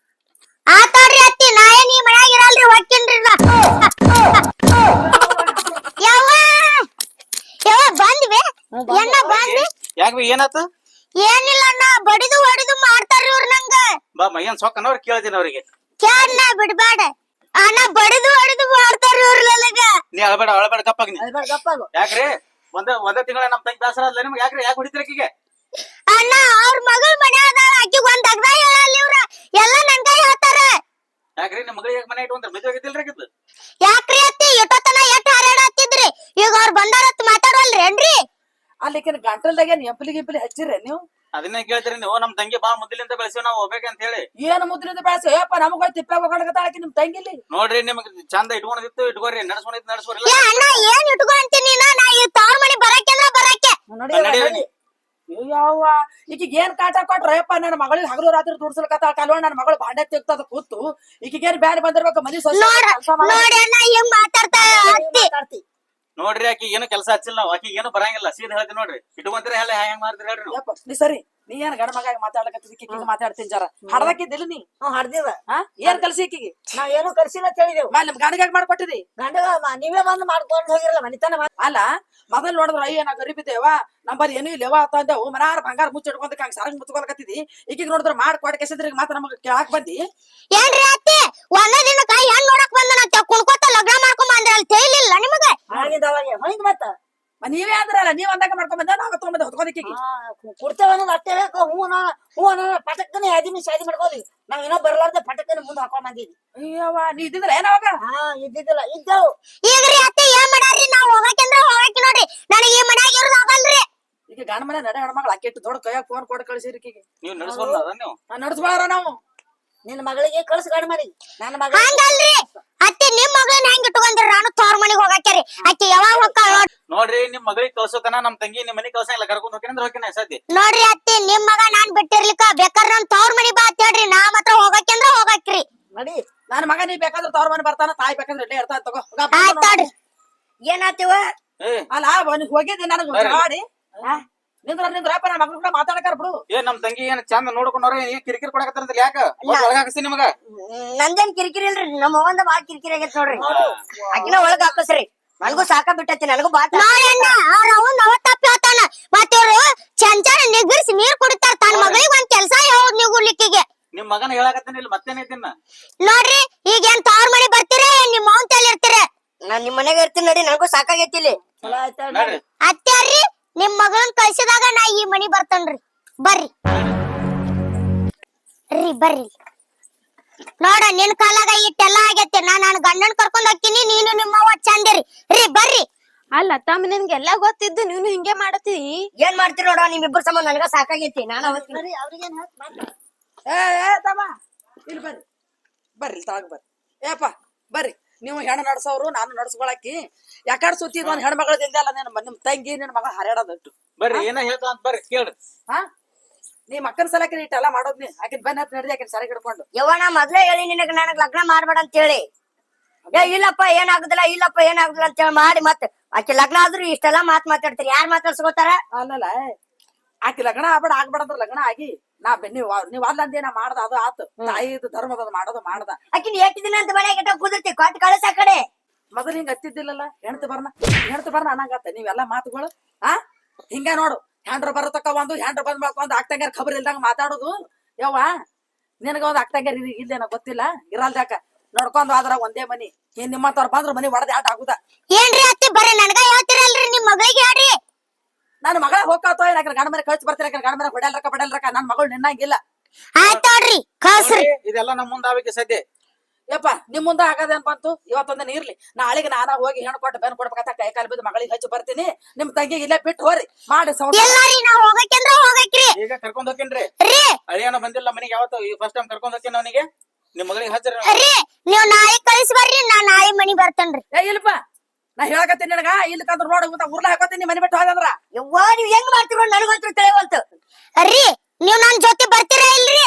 ಆತಾಡ್ರಿ ಅತ್ತಿ ನಾ ಏನ್ ಈ ಮನ್ಯಾಗ ಇರಲ್ರಿ ಹೊಕ್ಕಿನ್ರಿ ಯವ್ವ ಯವ್ವ ಬಂದ್ವಿ ಎಣ್ಣ ಬಂದ್ವಿ ಯಾಕೆ ಏನಾತು? ಏನಿಲ್ಲ ಅಣ್ಣ ಬಡಿದು ಹೊಡಿದು ಮಾಡ್ತಾರ್ರಿ ಇವ್ರ ನಂಗ ಬಾ ಮೈಯನ್ ಸೊಕ್ಕನವ್ರು ಕೇಳ್ತೀನಿ ಅವ್ರಿಗೆ. ಕ್ಯಾನ್ನ ಬಿಡ್ಬೇಡ ಅಣ್ಣ ಬಡಿದು ಹೊಡಿದು ಮಾಡ್ತಾರ್ರಿ ಇವ್ರ ನನಗ ನೀ ಅಳಬೇಡ ಗಪ್ಪಾಗಿ ನೀ. ಗಪ್ಪಾಗು ಯಾಕ್ರಿ ಒಂದೇ ತಿಂಗಳ ನಮ್ ತಂಗಿ ಬೇಸರ ಅಲ್ಲ ನಿಮ್ಗೆ ಯಾಕ್ರಿ ಯಾಕೆ ಹೊಡಿತೀರ ಆಕಿಗೆ? ಅಣ್ಣ ಅವ್ರ ಮಗಳ ಮನೆ ಅದಾಳ ಆಕಿಗ್ ಒಂದ್ ಅಗ್ದ ಹೇಳಲ್ಲ ಇವ್ರ ಎಲ್ಲ ನನ್ ಕೈ ಹೇಳ್ತಾರ ಯಾಕ್ರಿ ನಿಮ್ ಮಗಳಿಗೆ ಮನೆ ಇಟ್ಕೊಂಡ್ರೆ ಮದುವೆ ಆಗಿದ್ದಿಲ್ರಿ ಆಕಿದ್ದು? ಯಾಕ್ರಿ ಅತ್ತಿ ಎಷ್ಟೊತ್ತನ ಎಷ್ಟ್ ಹಾರಾಡತ್ತಿದ್ರಿ ಈಗ ಅವ್ರ ಬಂದಾರತ್ ಮಾತಾಡೋಲ್ರಿ ಏನ್ರಿ ಅಲ್ಲಿಕಿನ ಗಂಟಲ್ದಾಗ ಏನ್ ಎಂಪಲಿ ಗಿಂಪಲಿ ಹಚ್ಚಿರ ನೀವು? ಅದನ್ನೇ ಕೇಳ್ತೀರಿ ನೀವು. ನಮ್ ತಂಗಿ ಬಾ ಮೊದಲಿಂದ ಬೆಳೆಸಿ ನಾವು ಹೋಗ್ಬೇಕಂತ ಹೇಳಿ. ಏನು ಮುದ್ರಿಂದ ಬೆಳೆಸ ಯಪ್ಪ ನಮಗ ತಿಪ್ಪ ಹೋಗಡಕತ್ತಾಳಕಿ ನಿಮ್ ತಂಗಿಲಿ. ನೋಡ್ರಿ ನಿಮ್ಗೆ ಚಂದ ಇಟ್ಕೊಂಡಿತ್ತು ಇಟ್ಕೋರಿ, ನಡ್ಸ್ಕೊಂಡಿತ್ತು ನಡ್ಸ್ಕೊರಿಲ್ಲ. ಏ ಅಣ್ಣ ಏನ್ ಇಟ್ಕೊಂತೀನಿ ನಾ ಈ ತವ್ರ ಮನೆ ಬರಕ್ಕೆ ಬರಕ್ಕೆ ನಡೀರಿ. ಯಾವ ಈಕಿಗೆ ಏನ್ ಕಾಟ ಕೊಟ್ರ ಯಪ್ಪ ನನ್ನ ಮಗಳಿಗೆ ಹಗಲು ರಾತ್ರಿ ದುಡ್ಸಲ್ಕತ್ತಾಳ ಕಾಲ್ವ ನನ್ನ ಮಗಳು ಬಾಂಡೆ ತೆಗ್ತದ ಕೂತು ಈಕಿಗೇನ್ ಬ್ಯಾನ್ ಬಂದಿರ್ಬೇಕು ಮನಿ ಸೊಸೆ ಕೆಲ್ಸ ಮಾಡ ನೋಡಿ ಅಣ್ಣ ಹಿಂಗ್ ಮಾತಾಡ್ತಾ ಅತ್ತಿ ನೋಡ್ರಿ ಆಕಿ ಏನು ಕೆಲಸ ಹಚ್ಚಿಲ್ಲ ನಾವು, ಆಕಿ ಏನು ಬರಂಗಿಲ್ಲ. ಸೀದಾ ಹೇಳ್ತೀನಿ ನೋಡ್ರಿ, ಇಟ್ಕೊಂತೀರ ಹೇಳ ಹೆಂಗ್ ಮಾಡ್ತೀರಿ ಹೇಳ್ರಿ ನೀವು. ಯಪ್ಪ ನೀ ಸರಿ ನೀ ಏನ್ ಗಂಡ ಮಗ ಮಾತಾಡ್ಲಕತ್ತಿದ್ ಈಕಿಗೆ ಮಾತಾಡ್ತೀನಿ ಜರ ಹಡದಕ್ಕಿದ್ದಿಲ್ಲ ನೀ ಹಡ್ದಿವ ಏನ್ ಕಲ್ಸಿ ಈಕಿಗೆ ನಾವ್ ಏನು ಕರ್ಸಿಲ್ಲ ಅಂತ ಹೇಳಿದೆವು ನಿಮ್ ಗಂಡಗ ಮಾಡ್ಕೊಟ್ಟಿದಿ ಗಂಡಗ ನೀವೇ ಬಂದು ಮಾಡ್ಕೊಂಡು ಹೋಗಿರಲ್ಲ ಮನಿತನ ಅಲ್ಲ ಮೊದಲ್ ನೋಡಿದ್ರ ಅಯ್ಯ ನಾ ಗರೀಬಿದ್ದೇವ ನಂಬರ್ ಏನು ಇಲ್ಲವ ಅಂತಂದೇವು ಮನಾರ ಬಂಗಾರ ಮುಚ್ಚಿಡ್ಕೊಂಡಕ್ಕೆ ಹಂಗ ಸರಂಗ್ ಮುಚ್ಕೊಳಕತ್ತಿದಿ ಈಗಿಗೆ ನೋಡಿದ್ರ ಮಾಡ್ಕೊಡ್ ಕೆಸದ್ರಿಗೆ ಮಾತ್ರ ನಮಗ್ ಕೇಳಾಕ್ ಬಂದಿ ಏನ್ರಿ ಅತ್ತಿ ಒಂದ ದಿನಕ್ಕ ಹೆಣ್ ನೋಡಕ್ ಬಂದನ ಕುಣ್ಕೋತ ಲಗ್ನ ಮಾಡ್ಕೊಂಡ್ ಬಂದ್ರಿ ಅಲ್ಲಿ ತೇಲಿಲ್ಲ ನಿಮಗ ಆಗಿಂದ ಅವಾಗ ಹೊಯ್ದು ಮತ್ತ ನೀವೇ ಅಂದ್ರಲ್ಲ ನೀವ್ ಅಂದಾಗ ಮಾಡ್ಕೊಂಡ್ ಬಂದ ನಾವ್ ತಗೊಂಡ್ ಹೊತ್ಕೋದಿಕ್ಕಿಗೆ ಕೊಡ್ತೇವೆ ಅನ್ನೋದು ಅಷ್ಟೇ ಬೇಕು. ಹೂ ಪಟಕ್ಕನೆ 5 ನಿಮಿಷ ಶಾದಿ ಮಾಡ್ಕೋದಿ ನಾವ್ ಏನೋ ಬರ್ಲಾರ್ದೆ ಪಟಕ್ಕನೆ ಮುಂದೆ ಹಾಕೊಂಡ್ ಬಂದಿದ್ವಿ. ಅಯ್ಯವ್ವ ನೀ ಇದ್ದಿದ್ರ ಏನಾವಾಗ ಇದ್ದಿದ್ದಿಲ್ಲ ಇದ್ದೆವು. ಈಗ್ರಿ ಅತ್ತಿ ಏನ್ ಮಾಡಾರ್ರಿ ನಾವ್ ಹೋಗಕಂದ್ರ ಹೋಗಕ್ಕೆ ನೋಡ್ರಿ ನನಗೆ ಈ ಮನ್ಯಾಗ ಇರೋದು ಆಗಲ್ರಿ ಈಗ ಗಂಡ ಮನೆ ನಡೆ ಹೆಣ್ಮಕ್ಳು ಅಕ್ಕಿಟ್ಟು ದೊಡ್ಡ ಕೈಯಾಗ ಫೋನ್ ಕೊಟ್ಟು ಕಳಿಸಿರಿ ಈಕಿಗೆ ನೀವು ನಡ್ಸ್ಕೊಂಡ ನೀವು ನಡ್ಸ್ಬಾರ ನಾವು ನಿನ್ನ ಮಗಳಿಗೆ ಕಳ್ಸಿ ಗಾಡಿ ಮಾಡಿ ನನ್ನ ಮಗ ಹಂಗಲ್ರಿ ಅತ್ತಿ ನಿಮ್ ಮಗಳನ್ನ ಹೆಂಗ್ ಇಟ್ಕೊಂಡ್ರಿ ನಾನು ತವ್ರ ಮನೆಗ್ ಹೋಗಕ್ಕೆರಿ ಅಕ್ಕಿ ಯಾವಾಗ ಹೋಗ್ತಾಳ ನೋಡ್ರಿ ನಿಮ್ ಮಗಳಿಗೆ ಕಳ್ಸೋತನ ನಮ್ ತಂಗಿ ನಿಮ್ ಮನೆಗ್ ಕಳ್ಸಂಗಿಲ್ಲ, ಕರ್ಕೊಂಡ್ ಹೋಗ್ತೀನಿ ಹೋಗ್ತೀನಿ ಸದ್ಯ. ನೋಡ್ರಿ ಅತ್ತಿ ನಿಮ್ ಮಗ ನಾನ್ ಬಿಟ್ಟಿರ್ಲಿಕ್ಕ ಬೇಕಾದ್ರೆ ನನ್ ತವ್ರ ಮನಿ ಬಾ ಅಂತ ಹೇಳ್ರಿ ನಾ ಮಾತ್ರ ಹೋಗಕ್ಕೆಂದ್ರ ಹೋಗಕ್ರಿ ನಡಿ. ನನ್ನ ಮಗ ನೀ ಬೇಕಾದ್ರೆ ತವ್ರ ಮನೆ ಬರ್ತಾನ ತಾಯಿ ಬೇಕಾದ್ರೆ ಇಲ್ಲೇ ಇರ್ತಾನ ತಗೋ ಆಯ್ತ್ ನೋಡ್ರಿ ಏನಾತಿವ ಏ ಅಲ್ಲ ಹೋಗಿದ್ದೆ ನನಗ್ ಗಾಡಿ ನಿಂದ್ರಪ್ಪ ನನ್ನ ಮಗಳು ಕೂಡ ಮಾತಾಡಕಾರ ಬಿಡು ಏನ್ ನಮ್ ತಂಗಿ ಏನ್ ಚಂದ ನೋಡ್ಕೊಂಡ್ರ ಏನ್ ಕಿರಿಕಿರಿ ಕೊಡಕತ್ತಾರ ಯಾಕ ಒಳಗ ಹಾಕಿಸ್ತೀನಿ ನಿಮಗ. ನಂದೇನ್ ಕಿರಿಕಿರಿ ಇಲ್ರಿ ನಮ್ಮ ಅವ್ವಂದ ಬಾಳ ಕಿರಿಕಿರಿ ಆಗೈತ್ ನೋಡ್ರಿ ಅಕಿನ ಒಳಗ್ ಹಾಕಸ್ರಿ ನನಗೂ ಸಾಕ ಬಿಟ್ಟೈತಿ ನನಗೂ ಬಾಳ ನೋಡಣ್ಣ ಅವ್ರ ಅವ್ನ್ ಅವ ತಪ್ಪಿ ಹೋತಾನ ಮತ್ತ ಇವ್ರು ಚಂಚನ ನಿಗ್ರಿಸಿ ನೀರ್ ಕುಡಿತಾರ ತನ್ನ ಮಗಳಿಗೆ ಒಂದ್ ಕೆಲ್ಸ ಯಾವ್ದ್ ನಿಗುಲಿಕ್ಕಿಗೆ ನಿಮ್ ಮಗನ ಹೇಳಕತ್ತೀನಿ ಇಲ್ಲಿ ಮತ್ತೇನೈತಿನ್ನ ನೋಡ್ರಿ ಈಗೇನ್ ತವ್ರ ಮನೆ ಬರ್ತೀರ ನಿಮ್ ಮೌನ್ ತಲೆ ಇರ್ತೀರ ನಾನ್ ನಿಮ್ ಮನೆಗೆ ಇರ್ತೀನಿ ನಡಿ ನನಗೂ ಸಾಕಾಗೈತಿ ಇಲ್ಲಿ ಚಲೋ ಆಯ್ತಾ ನೋಡ್ರಿ ಅತ್ಯಾರ್ರಿ ನಿಮ್ ಮಗಳನ್ ಕಳ್ಸಿದಾಗ ನಾ ಈ ಮನಿ ಬರ್ತೇನ್ರಿ ಬರ್ರಿ ಬರ್ರಿ ನೋಡ ನಿನ್ ಕಾಲಾಗ ಇಟ್ಟೆಲ್ಲ ಆಗೈತಿ ನಾ ನನ್ ಗಂಡನ್ ಕರ್ಕೊಂಡ್ ಹೋಗ್ತೀನಿ ನೀನು ನಿಮ್ಮವ್ವ ಚಂದಿರಿ ಬರ್ರಿ ಅಲ್ಲ ತಮ್ಮ ನಿನ್ಗೆಲ್ಲ ಗೊತ್ತಿದ್ದು ನೀನು ಹಿಂಗೆ ಮಾಡತಿ ಏನ್ ಮಾಡ್ತೀರಿ ನೋಡ ನಿಮ್ಮಿಬ್ಬರ ಸಂಬಂಧ ನನಗ ಸಾಕಾಗೈತಿ ನಾನು ಹೋಗ್ತೀನಿ ಅವ್ರಿಗೇನ್ ಹೇಳ್ತ ಏ ತಮ್ಮ ಇಲ್ಲಿ ಬರ್ರಿ ಬರ್ರಿ ತಾಗ ಬರ್ರಿ ಏಪ್ಪ ಬರ್ರಿ ನೀವು ಹೆಣ್ಣು ನಡ್ಸೋರು ನಾನು ನಡ್ಸ್ಕೊಳಕಿ ಯಾಕಡೆ ಸುತ್ತಿ ಒಂದ್ ಹೆಣ್ಮಗಳದಿಂದ ಅಲ್ಲ ನಿಮ್ ತಂಗಿ ನಿನ್ ಮಗ ಹರ್ಯಾಡೋದಟ್ಟು ಬರ್ರಿ ಏನ ಹೇಳ್ತಾ ಅಂತ ಬರ್ರಿ ಕೇಳ್ರಿ. ಹಾ ನೀ ಮಕ್ಕನ ಸಲಕ್ಕೆ ಇಟ್ಟೆಲ್ಲ ಮಾಡೋದ್ ನೀ ಆಕಿನ್ ಬೆನ್ನ ಹತ್ ನಡ್ದಿ ಆಕಿನ್ ಸರಿ ಹಿಡ್ಕೊಂಡು ಯವ್ವ ನಾ ಮೊದ್ಲೇ ಹೇಳಿ ನಿನಗ ನನಗ್ ಲಗ್ನ ಮಾಡ್ಬೇಡ ಅಂತ ಹೇಳಿ ಇಲ್ಲಪ್ಪ ಏನಾಗುದಿಲ್ಲ ಅಂತ ಹೇಳಿ ಮಾಡಿ ಮತ್ ಆಕೆ ಲಗ್ನ ಆದ್ರೂ ಇಷ್ಟೆಲ್ಲಾ ಮಾತಾಡ್ತೀರಿ ಯಾರ್ ಮಾತಾಡ್ಸ್ಕೊತಾರ ಅಲ್ಲಲ್ಲ ಆಕಿ ಲಗ್ನ ಆಗ್ಬೇಡ ಅಂದ್ರ ಲಗ್ನ ಆಗಿ ನಾ ನೀವ್ ಅಲ್ಲಂದೇ ನಾ ಮಾಡ್ದ ಅದು ಆತು ತಾಯಿದು ಧರ್ಮದ ಮಾಡೋದು ಮಾಡ್ದ ಆಕಿನ ಎಷ್ಟು ದಿನ ಅಂತ ಮನೆಗೆ ಇಟ್ಟ ಕುದಿರ್ತಿ ಕೊಟ್ಟು ಕಳಸ ಆ ಕಡೆ ಮೊದಲ್ ಹಿಂಗ ಹತ್ತಿದ್ದಿಲ್ಲಲ್ಲ ಹೆಣ್ತು ಬರ್ನ ಅನ್ನಂಗತ್ತ ನೀವೆಲ್ಲಾ ಮಾತುಗಳು ಹಿಂಗ ನೋಡು ಹೆಂಡ್ರ ಬರತಕ್ಕ ಒಂದು ಹೆಂಡ್ರ ಬಂದ್ ಒಂದು ಆಗ್ತಂಗಾರ ಖಬರ್ ಇಲ್ದಂಗ ಮಾತಾಡೋದು ಯವ್ವ ನಿನಗ ಒಂದ್ ಆಗ್ತಂಗಾರ ಇಲ್ಲೇನ ಗೊತ್ತಿಲ್ಲ ಇರಲ್ದಾಕ ನೋಡ್ಕೊಂಡ್ ಆದ್ರ ಒಂದೇ ಮನಿ ನಿಮ್ಮಂತವ್ರ ಬಂದ್ರ ಮನಿ ಒಡದ ಆಟ ಆಗುದ ಏನ್ರಿ ಅತ್ತಿ ಬರ್ರಿ ನನ್ಗ ಹೇಳ್ತಿರಲ್ರಿ ನಿಮ್ ಮಗಳಿಗೆ ಹೇಳ್ರಿ ನನ್ನ ಮಗಳ ಹೋಗ್ತಾವ ಗಂಡ ಮನೆ ಕಳ್ಸಿ ಬರ್ತೀರ ಗಂಡ ಮನೆ ಹೊಡೆಯಲ್ರಕ ನನ್ ಮಗಳು ನಿನ್ನಂಗಿಲ್ಲ ಆಯ್ತ್ ನೋಡ್ರಿ ಕಳ್ಸ್ರಿ ಇದೆಲ್ಲ ನಮ್ ಮುಂದ ಆವೇಕೆ ಸದ್ಯ ಯಪ್ಪ ನಿಮ್ ಮುಂದೆ ಆಗದೇನ್ ಬಂತು ಇವತ್ತೊಂದಿನ ಇರ್ಲಿ ನಾಳೆಗೆ ನಾನ ಹೋಗಿ ಹೆಣ್ಣು ಕೊಟ್ಟು ಬೆನ್ ಕೊಡ್ಬೇಕಂತ ಕೈ ಕಾಲು ಬಿದ್ದು ಮಗಳಿಗೆ ಹಚ್ಚಿ ಬರ್ತೀನಿ ನಿಮ್ ತಂಗಿಗೆ ಇಲ್ಲೇ ಬಿಟ್ಟು ಹೋರಿ ಮಾಡಿ ಎಲ್ಲಾರಿ ನಾವ್ ಹೋಗಕ್ಕಂದ್ರ ಹೋಗಕ್ರಿ ಈಗ ಕರ್ಕೊಂಡ್ ಹೋಗ್ತೇನ್ರಿ ರೀ ಅಳಿಯನ ಬಂದಿಲ್ಲ ಮನೆಗೆ ಯಾವತ್ತು ಈ ಫಸ್ಟ್ ಟೈಮ್ ಕರ್ಕೊಂಡ್ ಹೋಗ್ತೇನೆ ಅವನಿಗೆ ನಿಮ್ ಮಗಳಿಗೆ ಹಚ್ಚರಿ ರೀ ನೀವ್ ನಾಳೆ ಕಳಿಸಿ ಬರ್ರಿ ನಾ ನಾಳೆ ಮನಿ ಬರ್ತೇನ್ರಿ ಏ ಇಲ್ಲಪ್ಪ ನಾ ಹೇಳಕತ್ತೀನಿ ನಿನಗ ಇಲ್ಲಕಂದ್ರ ರೋಡ್ ಉರ್ಲ ಹಾಕೋತೀನಿ ಮನೆ ಬಿಟ್ಟು ಹೋದಂದ್ರ ಯವ್ವಾ ನೀವ್ ಹೆಂಗ್ ಮಾಡ್ತಿರೋ ನನಗಂತೂ ತಿಳಿವಲ್ತು. ರೀ ನೀವ್ ನನ್ ಜೊತೆ ಬರ್ತೀರಾ ಇಲ್ರಿ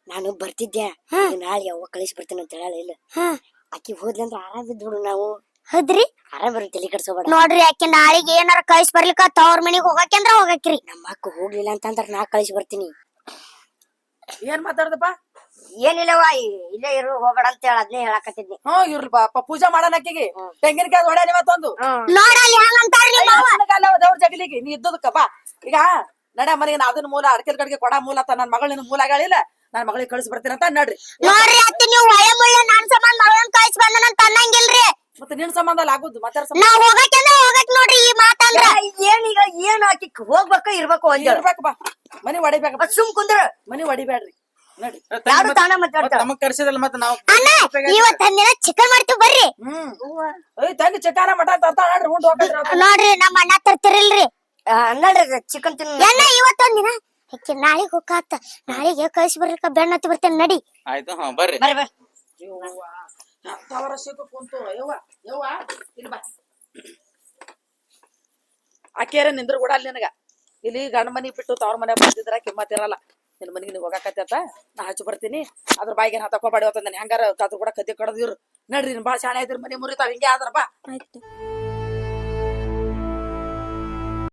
ನಾನು ಬರ್ತಿದ್ದೆ ನಾಳೆ ಯಾವ ಕಳಿಸಿ ಬರ್ತೀನಿ ಅಂತ ಹೇಳಲ್ಲ ಇಲ್ಲ ಆಕಿ ಹೋದ್ಲಿ ಅಂದ್ರೆ ಆರಾಮ್ ಬಿದ್ದು ನಾವು ಹೌದ್ರಿ ಆರಾಮ್ ಬರೋ ತಲೆ ಕೆಡ್ಸೋಬೇಡ. ನೋಡ್ರಿ ಆಕಿ ನಾಳೆಗೆ ಏನಾರ ಕಳಿಸಿ ಬರ್ಲಿಕ್ಕ ತವ್ರ ಮನಿಗ್ ಹೋಗಕ್ಕಂದ್ರ ಹೋಗಕ್ರಿ ನಮ್ಮ ಅಕ್ಕ ಹೋಗ್ಲಿಲ್ಲ ಅಂತಂದ್ರ ನಾ ಕಳಿಸಿ ಬರ್ತೀನಿ. ಏನ್ ಮಾತಾಡ್ದಪ್ಪ ಏನಿಲ್ಲವಾ ಇಲ್ಲೇ ಇರು ಹೋಗ್ಬೇಡ ಅಂತ ಹೇಳ ಅದ್ನೇ ಹೇಳಕತ್ತಿದ್ನಿ. ಇರ್ಲಪ್ಪ ಪೂಜಾ ಮಾಡೋಣ ಅಕ್ಕಿಗೆ ತೆಂಗಿನಕಾಯಿ ಹೊಡ್ಯಾನ ಇವತ್ತೊಂದು ನೋಡಲ್ಲಿ ಹೆಂಗಂತಾರ ನಿಮ್ಮ ಅವ್ವ ದೇವ್ರ ಜಗಲಿಗೆ ನೀ ಇದ್ದದಕ್ಕ ಬಾ ಈಗ ನಡ ಮನೆಗೆ ನಾ ಅದನ್ನ ಮೂಲ ಅಡಕೆ ಕಡೆಗೆ ಕೊಡ ಮೂಲ ಅಂತ ನನ್ ಮಗಳ ನಿನ್ ಮೂಲ ಹೇಳಿಲ್ಲ ನನ್ ಮಗಳಿಗೆ ಕಳಿಸಿ ಬರ್ತೀನಿ ಅಂತ ನಡ್ರಿ ನೋಡ್ರಿ ಅತ್ತಿ ನೀವು ಒಳ್ಳೆ ಮುಳ್ಳೆ ನಾನ್ ಸಂಬಂಧ ಮಗಳನ್ ಕಳಿಸಿ ಬಂದನಂತ ಅನ್ನಂಗಿಲ್ರಿ ಮತ್ತೆ ನಿನ್ ಸಂಬಂಧ ಅಲ್ಲಿ ಆಗುದು ಮತ್ತೆ ನಾ ಹೋಗಕ್ಕಂದ್ರ ಹೋಗಕ್ ನೋಡ್ರಿ ಈ ಮಾತಂದ್ರ ಏನೀಗ ಏನ್ ಆಕಿ ಹೋಗ್ಬೇಕು ಇರ್ಬೇಕು ಅಂತ ಇರ್ಬೇಕು ಬಾ ಮನಿ ಹೊಡಿಬೇಕಪ್ಪ ಸುಮ್ ಕುಂದ್ರ ಮನಿ ಹೊಡಿಬೇಡ್ರಿ ನಡ್ರಿ ಯಾರು ತಾನ ಮಾತಾಡ್ತಾರ. ನಮಗ್ ಕರ್ಸಿದಲ್ಲ ಮತ್ತೆ ನಾವು ಅಣ್ಣ ಇವತ್ತೊಂದಿನ ಚಿಕನ್ ಮಾಡ್ತೀವಿ ಬರ್ರಿ ಏಯ್ ತಂಗಿ ಚಿಕನ ಮಟ ತರ್ತಾ ನಡ್ರಿ ಉಂಡ್ ಹೋಗ್ರಿ ನೋಡ್ರಿ ನಮ್ಮ ಅಣ್ಣ ತರ್ತಿರಿಲ್ರಿ ನೋಡ್ರಿ ಚಿಕನ್ ತಿನ್ ಎಣ್ಣ ಇವತ್ತೊಂದಿನ ಅಕ್ಕಿ ನಾಳೆಗ್ ಹೋಗಾತ ನಾಳೆಗೆ ಕಳಿಸಿ ಬರ್ಲಿಕ್ಕ ಬೆಣ್ಣ ಹತ್ತಿ ಬರ್ತೇನೆ ನಡಿ ಆಯ್ತು ಹಾ ಬರ್ರಿ ಬರ್ರಿ ಬರ್ರಿ ತವರ ಸಿಕ್ಕು ಕುಂತು ಯವ್ವ ಯವ್ವ ಇಲ್ಲಿ ಬಾ ಆಕೆಯರ ನಿಂದ್ರ ಕೂಡ ಅಲ್ಲಿ ನಿನಗ ಇಲ್ಲಿ ಗಂಡ ಮನಿ ಬಿಟ್ಟು ತವ್ರ ಮನೆ ಬಂದಿದ್ರ ಕಿಮ್ಮತ್ ಇರಲ್ಲ ನಿನ್ ಮನಿಗೆ ನೀವು ಹೋಗಾಕತ್ತ ನಾ ಹಚ್ಚಿ ಬರ್ತೀನಿ ಅದ್ರ ಬಾಯಿಗೆ ಹಾಕೋಬೇಡಿ ಇವತ್ತಂದ ಹೆಂಗಾರ ಅದ್ರ ಕೂಡ ಕದ್ದಿ ಕಡದಿರು ನಡ್ರಿ ಬಾಳ ಶಾಣೆ ಐತಿರ್ ಮನಿ ಮುರಿತಾವ ಹಿಂಗೆ ಆದ್ರ ಬಾ ಆಯ್ತು